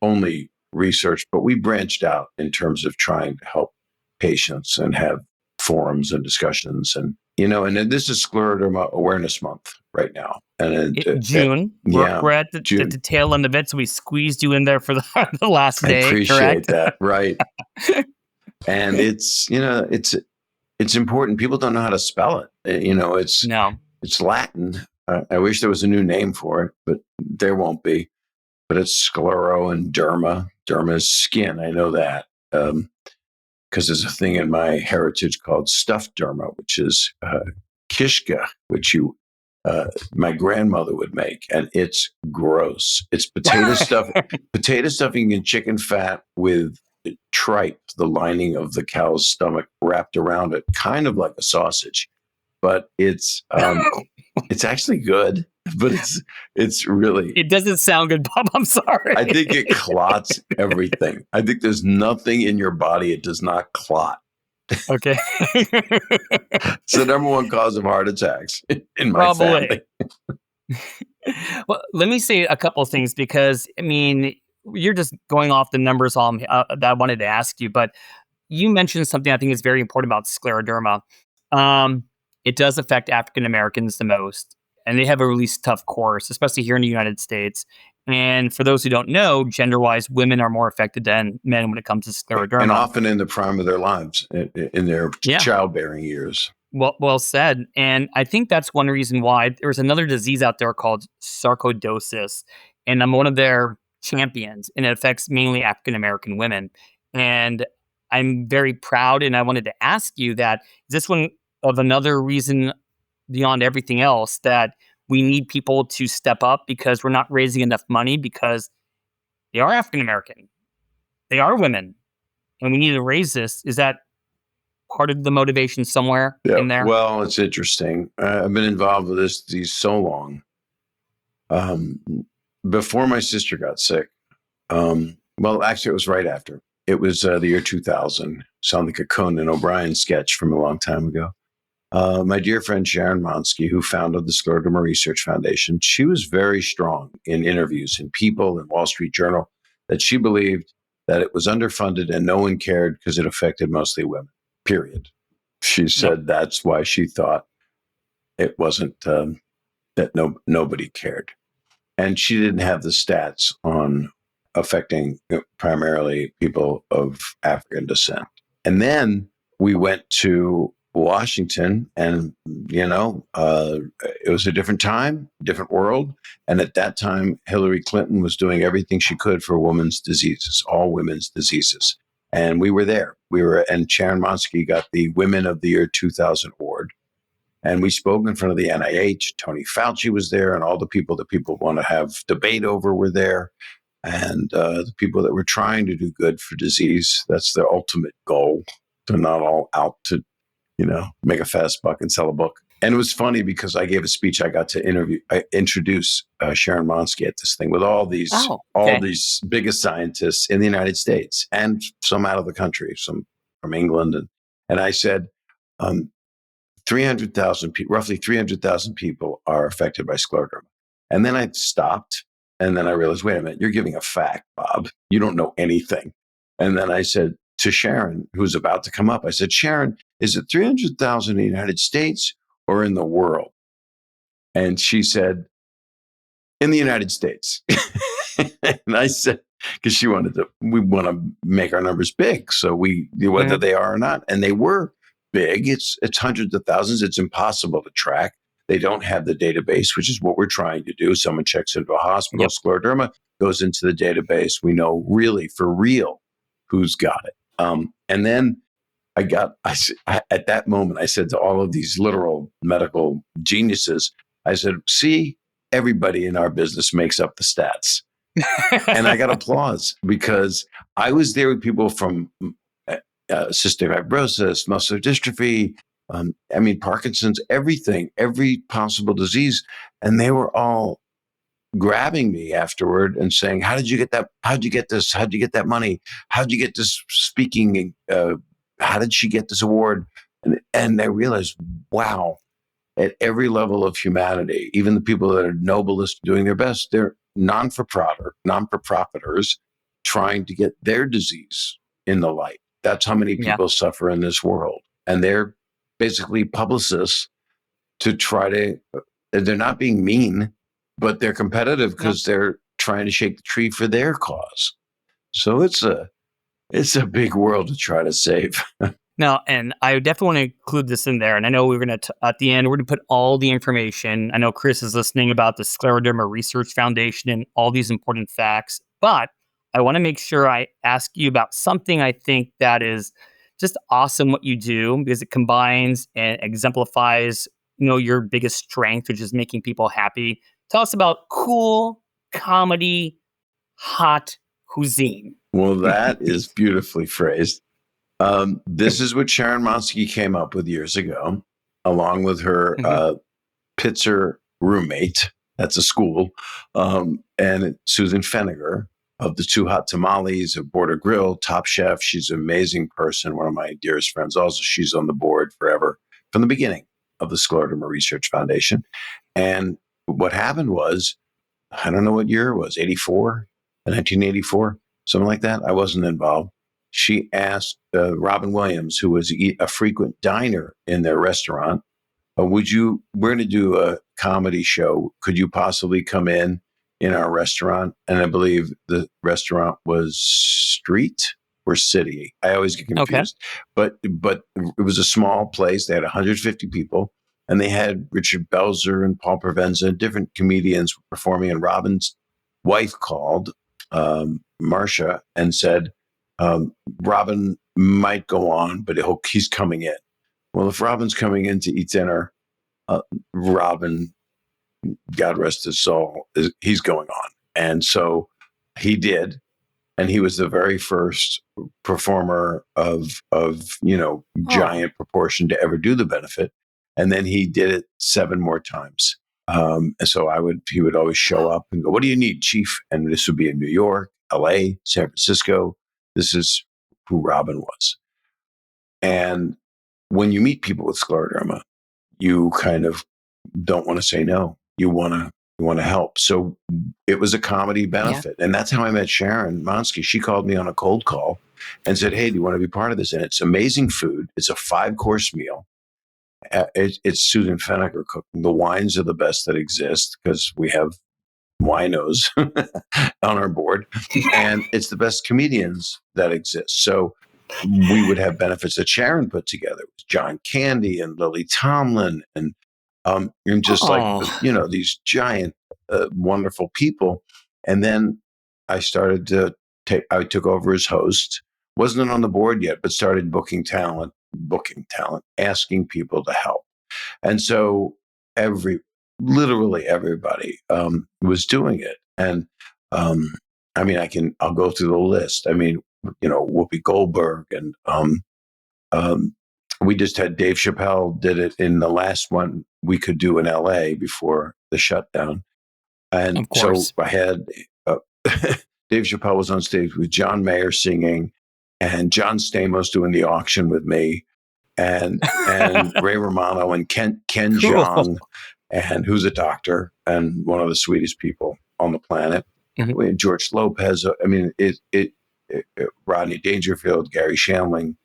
only research, but we branched out in terms of trying to help patients and have forums and discussions, and this is Scleroderma Awareness Month right now, and June. We're at the tail end of it, so we squeezed you in there for the last day. I appreciate correct? that, right? And it's important. People don't know how to spell it. It's Latin. I wish there was a new name for it, but there won't be. But it's sclero and derma. Derma is skin. I know that because there's a thing in my heritage called stuffed derma, which is kishka, which my grandmother would make, and it's gross. It's potato stuffing and chicken fat with tripe, the lining of the cow's stomach, wrapped around it, kind of like a sausage. But it's actually good. But it's really... It doesn't sound good, Bob. I'm sorry. I think it clots everything. I think there's nothing in your body it does not clot. Okay. It's the number one cause of heart attacks in my family. Well, let me say a couple of things because, you're just going off the numbers that I wanted to ask you, but you mentioned something I think is very important about scleroderma. It does affect African Americans the most. And they have a really tough course, especially here in the United States. And for those who don't know, gender-wise, women are more affected than men when it comes to scleroderma. And often in the prime of their lives, in their childbearing years. Well said. And I think that's one reason why there's another disease out there called sarcoidosis. And I'm one of their champions, and it affects mainly African-American women. And I'm very proud, and I wanted to ask you that, is this one of another reason beyond everything else that we need people to step up because we're not raising enough money because they are African American, they are women, and we need to raise this? Is that part of the motivation somewhere in there? Well, it's interesting. I've been involved with these so long. Before my sister got sick, well, actually, it was right after. It was the year 2000. Sound like a Conan O'Brien sketch from a long time ago. My dear friend Sharon Monsky, who founded the Scleroderma Research Foundation, she was very strong in interviews in People and Wall Street Journal that she believed that it was underfunded and no one cared because it affected mostly women, period. She said that's why she thought it wasn't, that nobody cared. And she didn't have the stats on affecting primarily people of African descent. And then we went to Washington, and it was a different time, different world. And at that time, Hillary Clinton was doing everything she could for women's diseases, all women's diseases. And we were there. And Sharon Monsky got the Women of the Year 2000 award. And we spoke in front of the NIH. Tony Fauci was there, and all the people that people want to have debate over were there. And the people that were trying to do good for disease, that's their ultimate goal. They're not all out to make a fast buck and sell a book. And it was funny because I gave a speech. I got to introduce Sharon Monsky at this thing with all these biggest scientists in the United States and some out of the country, some from England. And I said, 300,000 people, roughly 300,000 people are affected by scleroderma. And then I stopped, and then I realized, wait a minute, you're giving a fact, Bob. You don't know anything. And then I said to Sharon, who's about to come up, I said, Sharon, is it 300,000 in the United States or in the world? And she said, in the United States. And I said, because we want to make our numbers big. So whether they are or not, and they were big, it's hundreds of thousands. It's impossible to track. They don't have the database, which is what we're trying to do. Someone checks into a hospital, scleroderma goes into the database. We know really for real who's got it. And then at that moment, I said to all of these literal medical geniuses, I said, see, everybody in our business makes up the stats. And I got applause because I was there with people from cystic fibrosis, muscular dystrophy, Parkinson's, everything, every possible disease. And they were all grabbing me afterward and saying, how did you get that? How'd you get this? How'd you get that money? How'd you get this speaking? How did she get this award? And I realized, wow, at every level of humanity, even the people that are noblest doing their best, they're non-for-profiters trying to get their disease in the light. That's how many people suffer in this world. And they're basically publicists to try to, they're not being mean, but they're competitive because they're trying to shake the tree for their cause. So it's a big world to try to save. Now, and I definitely want to include this in there. And I know we're going to, at the end, we're going to put all the information. I know Chris is listening about the Scleroderma Research Foundation and all these important facts. But I want to make sure I ask you about something I think that is just awesome what you do, because it combines and exemplifies, your biggest strength, which is making people happy. Tell us about cool, comedy, hot cuisine. Well, that is beautifully phrased. This is what Sharon Monsky came up with years ago, along with her Pitzer roommate. That's a school. And Susan Feniger of the Two Hot Tamales of Border Grill, Top Chef. She's an amazing person, one of my dearest friends. Also, she's on the board forever from the beginning of the Scleroderma Research Foundation. And what happened was, I don't know what year it was, 1984, something like that. I wasn't involved. She asked Robin Williams, who was a frequent diner in their restaurant, we're going to do a comedy show. Could you possibly come in our restaurant? And I believe the restaurant was Street or City. I always get confused. Okay. But it was a small place. They had 150 people, and they had Richard Belzer and Paul Provenza, different comedians performing. And Robin's wife called Marcia and said, Robin might go on, but he's coming in. Well, if Robin's coming in to eat dinner, Robin, God rest his soul, he's going on. And so he did. And he was the very first performer of giant proportion to ever do the benefit. And then he did it 7 more times. And so he would always show up and go, what do you need, Chief? And this would be in New York, LA, San Francisco. This is who Robin was. And when you meet people with scleroderma, you kind of don't want to say no. You want to help. So it was a comedy benefit. Yeah. And that's how I met Sharon Monsky. She called me on a cold call and said, hey, do you want to be part of this? And it's amazing food. It's a 5-course meal. It's Susan Feniger cooking. The wines are the best that exist because we have winos on our board. And it's the best comedians that exist. So we would have benefits that Sharon put together with John Candy and Lily Tomlin and just these giant, wonderful people. And then I started to I took over as host, wasn't on the board yet, but started booking talent, asking people to help. And so literally everybody was doing it. And I'll go through the list. Whoopi Goldberg and we just had Dave Chappelle did it in the last one we could do in LA before the shutdown. And so I had Dave Chappelle was on stage with John Mayer singing and John Stamos doing the auction with me and Ray Romano and Ken Jeong, and who's a doctor and one of the sweetest people on the planet. Mm-hmm. We had George Lopez. Rodney Dangerfield, Gary Shandling,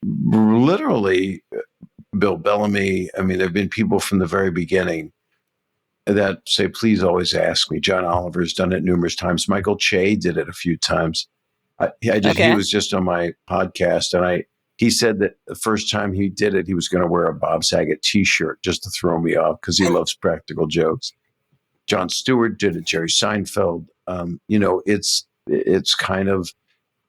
literally Bill Bellamy. There have been people from the very beginning that say, please always ask me. John Oliver's done it numerous times. Michael Che did it a few times. He was just on my podcast, and He said that the first time he did it, he was going to wear a Bob Saget T-shirt just to throw me off because he loves practical jokes. Jon Stewart did it. Jerry Seinfeld. It's kind of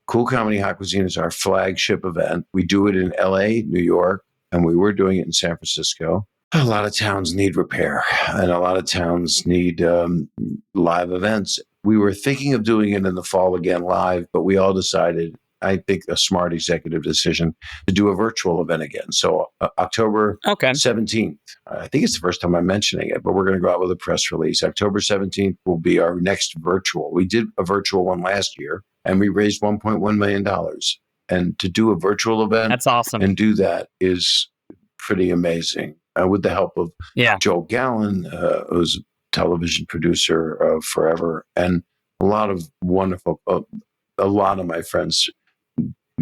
Cool Comedy Hot Cuisine is our flagship event. We do it in LA, New York, and we were doing it in San Francisco. A lot of towns need repair, and a lot of towns need live events. We were thinking of doing it in the fall again live, but we all decided, I think a smart executive decision, to do a virtual event again. So October 17th, I think it's the first time I'm mentioning it, but we're going to go out with a press release. October 17th will be our next virtual. We did a virtual one last year, and we raised $1.1 million. And to do a virtual event, that's awesome, and do that is pretty amazing. With the help of Joe Gallen, who's a television producer forever, and a lot of wonderful, a lot of my friends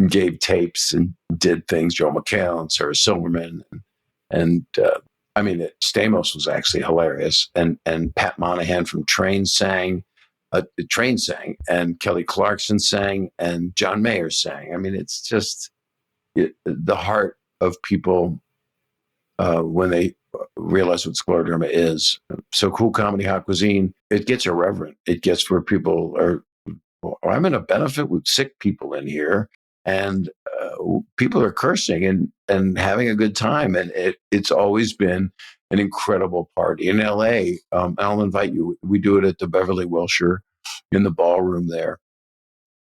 gave tapes and did things. Joe McHale and Sarah Silverman, and Stamos was actually hilarious, and Pat Monahan from Train sang, and Kelly Clarkson sang, and John Mayer sang. I mean, it's just the heart of people. When they realize what scleroderma is. So Cool Comedy Hot Cuisine, it gets irreverent. It gets where people are, I'm going to benefit with sick people in here, and people are cursing and having a good time. And it's always been an incredible party. In LA, I'll invite you. We do it at the Beverly Wilshire in the ballroom there.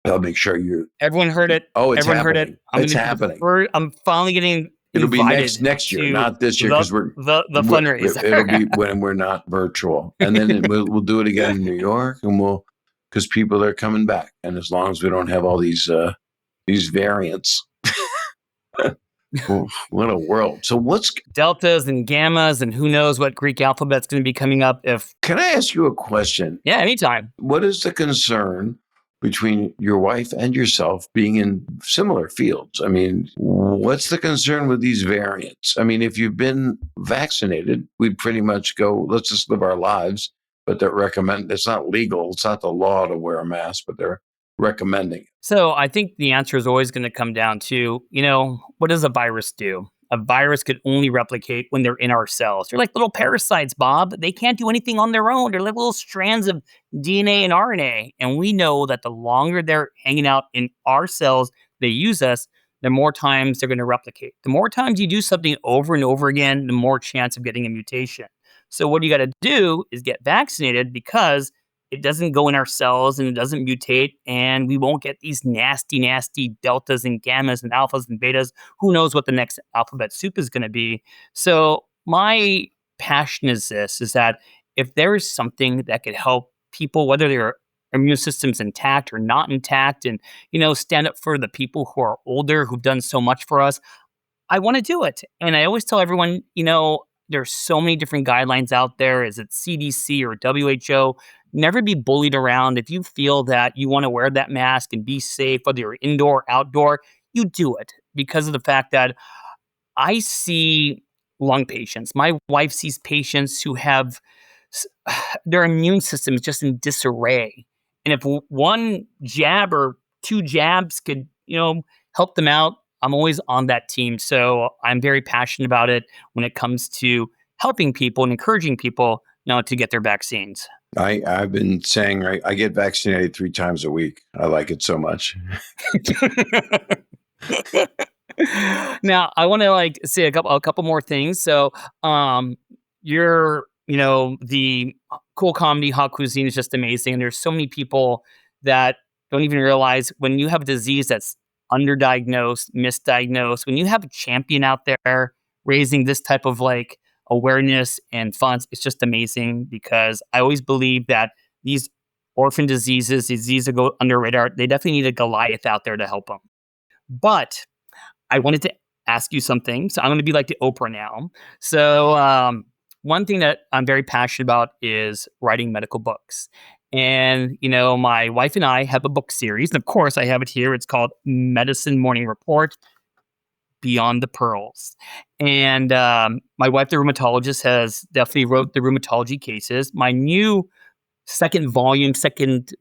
I'll make sure everyone heard it. Oh, it's everyone happening. Heard it. It's happening. I'm finally getting It'll be next year, not this year, because the fundraiser. It'll be when we're not virtual, and then we'll do it again in New York, and because people are coming back, and as long as we don't have all these variants, what a world! So what's deltas and gammas, and who knows what Greek alphabet's going to be coming up? Can I ask you a question? Yeah, anytime. What is the concern between your wife and yourself being in similar fields? I mean, what's the concern with these variants? I mean, if you've been vaccinated, we'd pretty much go, let's just live our lives, but they're it's not legal. It's not the law to wear a mask, but they're recommending it. So I think the answer is always going to come down to, what does a virus do? A virus could only replicate when they're in our cells. They're like little parasites, Bob. They can't do anything on their own. They're like little strands of DNA and RNA. And we know that the longer they're hanging out in our cells, they use us, the more times they're going to replicate. The more times you do something over and over again, the more chance of getting a mutation. So what you got to do is get vaccinated, because it doesn't go in our cells and it doesn't mutate, and we won't get these nasty, nasty deltas and gammas and alphas and betas. Who knows what the next alphabet soup is going to be? So my passion is that if there is something that could help people, whether their immune system's intact or not intact, and, stand up for the people who are older, who've done so much for us, I want to do it. And I always tell everyone, there's so many different guidelines out there. Is it CDC or WHO? Never be bullied around. If you feel that you want to wear that mask and be safe, whether you're indoor or outdoor, you do it, because of the fact that I see lung patients. My wife sees patients who have their immune system is just in disarray. And if one jab or two jabs could, help them out, I'm always on that team. So I'm very passionate about it when it comes to helping people and encouraging people, to get their vaccines. I've been saying I get vaccinated 3 times a week. I like it so much. Now, I want to say a couple more things. So, the Cool Comedy Hot Cuisine is just amazing. And there's so many people that don't even realize when you have a disease that's underdiagnosed, misdiagnosed, when you have a champion out there raising this type of awareness and funds, it's just amazing, because I always believe that these orphan diseases that go under radar, they definitely need a Goliath out there to help them. But I wanted to ask you something. So I'm going to be like the Oprah now. So one thing that I'm very passionate about is writing medical books. And, my wife and I have a book series. And of course, I have it here. It's called Medicine Morning Report, Beyond the Pearls. And my wife, the rheumatologist, has definitely wrote the rheumatology cases. My new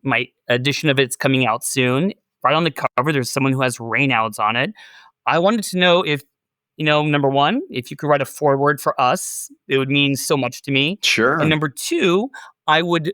my edition of it's coming out soon. Right on the cover, there's someone who has Raynaud's on it. I wanted to know if, number one, if you could write a foreword for us, it would mean so much to me. Sure. And number two, I would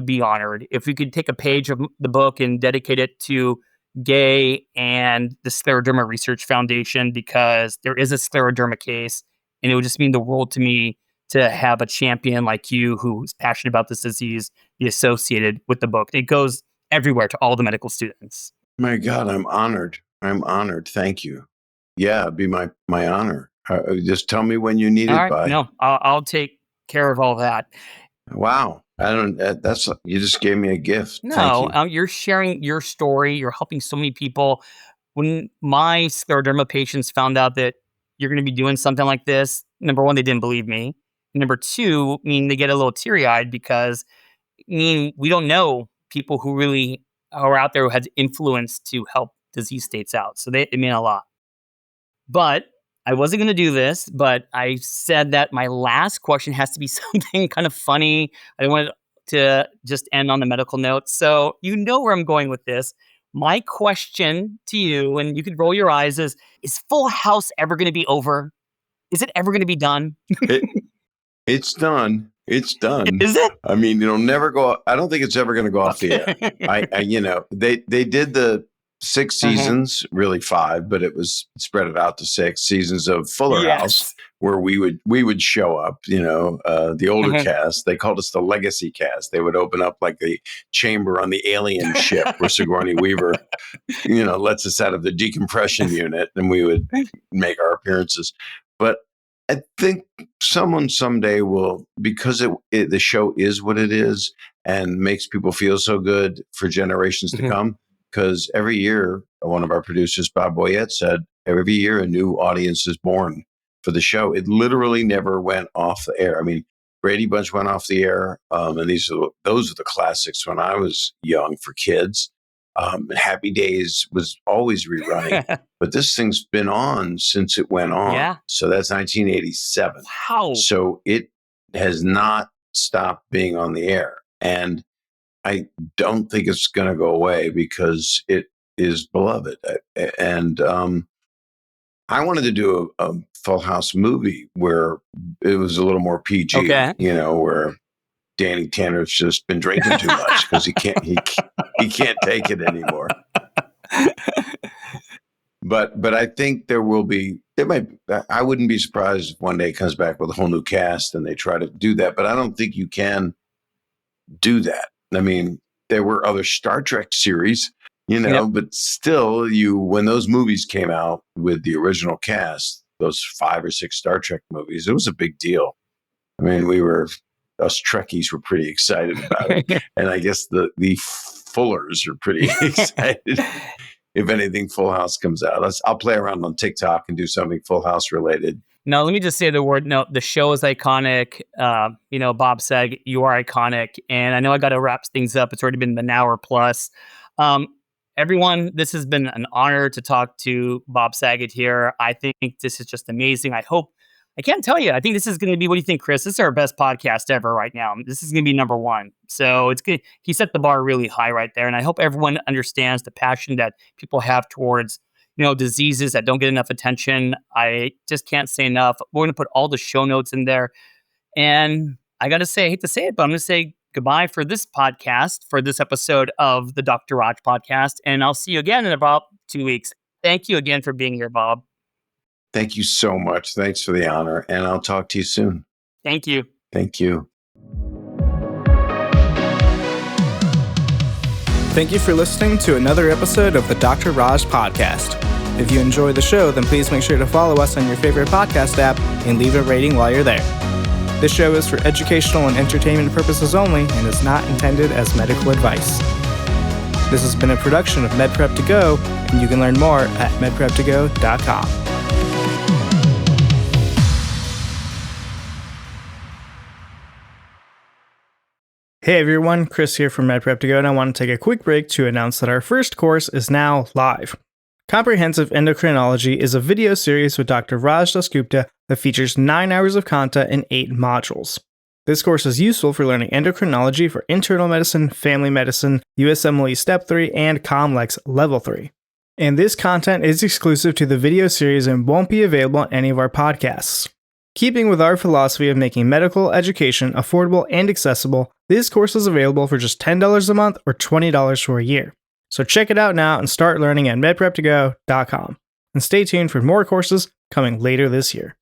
be honored if we could take a page of the book and dedicate it to Gay and the Scleroderma Research Foundation, because there is a scleroderma case, and it would just mean the world to me to have a champion like you who's passionate about this disease be associated with the book. It goes everywhere to all the medical students. My God, I'm honored. Thank you. Yeah, it'd be my honor. Just tell me when you need All it right. by. No, I'll take care of all that. Wow. I don't, that's, you just gave me a gift. Thank No, you. you're sharing your story. You're helping so many people. When my scleroderma patients found out that you're going to be doing something like this, number one, they didn't believe me. Number two, they get a little teary-eyed because we don't know people who really are out there who had influence to help disease states out. So it mean a lot. But I wasn't going to do this, but I said that my last question has to be something kind of funny. I wanted to just end on the medical note. So you know where I'm going with this. My question to you, and you could roll your eyes, is Full House ever going to be over? Is it ever going to be done? It's done. It's done. Is it? I mean, it'll never go. I don't think it's ever going to go off the air. They did the 6 seasons, really 5, but it was spread out to 6 seasons of Fuller House, where we would show up. The older cast. They called us the legacy cast. They would open up like the chamber on the alien ship where Sigourney Weaver, lets us out of the decompression unit, and we would make our appearances. But I think someone someday will, because the show is what it is and makes people feel so good for generations to come. Because every year, one of our producers, Bob Boyette, said every year a new audience is born for the show. It literally never went off the air. I mean, Brady Bunch went off the air, and those are the classics when I was young for kids. Happy Days was always rerunning, but this thing's been on since it went on. Yeah. So that's 1987. Wow. So it has not stopped being on the air. And I don't think it's going to go away because it is beloved. And I wanted to do a Full House movie where it was a little more PG, where Danny Tanner's just been drinking too much because he can't take it anymore. But I think I wouldn't be surprised if one day it comes back with a whole new cast and they try to do that. But I don't think you can do that. I mean, there were other Star Trek series, but still when those movies came out with the original cast, those 5 or 6 Star Trek movies, it was a big deal. I mean, us Trekkies were pretty excited about it. And I guess the Fullers are pretty excited. If anything Full House comes out, I'll play around on TikTok and do something Full House related. No, let me just say the word. No, the show is iconic. Bob Saget, you are iconic. And I know I got to wrap things up. It's already been an hour plus. Everyone, this has been an honor to talk to Bob Saget here. I think this is just amazing. I can't tell you. I think this is going to be, what do you think, Chris? This is our best podcast ever right now. This is going to be number 1. So it's good. He set the bar really high right there. And I hope everyone understands the passion that people have towards, diseases that don't get enough attention. I just can't say enough. We're going to put all the show notes in there. And I got to say, I hate to say it, but I'm going to say goodbye for this podcast, for this episode of the Dr. Raj podcast. And I'll see you again in about 2 weeks. Thank you again for being here, Bob. Thank you so much. Thanks for the honor. And I'll talk to you soon. Thank you. Thank you. Thank you for listening to another episode of the Dr. Raj podcast. If you enjoy the show, then please make sure to follow us on your favorite podcast app and leave a rating while you're there. This show is for educational and entertainment purposes only and is not intended as medical advice. This has been a production of MedPrep to Go, and you can learn more at medprep2go.com. Hey everyone, Chris here from MedPrep to Go, and I want to take a quick break to announce that our first course is now live. Comprehensive Endocrinology is a video series with Dr. Raj Dasgupta that features 9 hours of content in 8 modules. This course is useful for learning endocrinology for internal medicine, family medicine, USMLE Step 3, and COMLEX Level 3. And this content is exclusive to the video series and won't be available on any of our podcasts. Keeping with our philosophy of making medical education affordable and accessible, this course is available for just $10 a month or $20 for a year. So check it out now and start learning at medprep2go.com. And stay tuned for more courses coming later this year.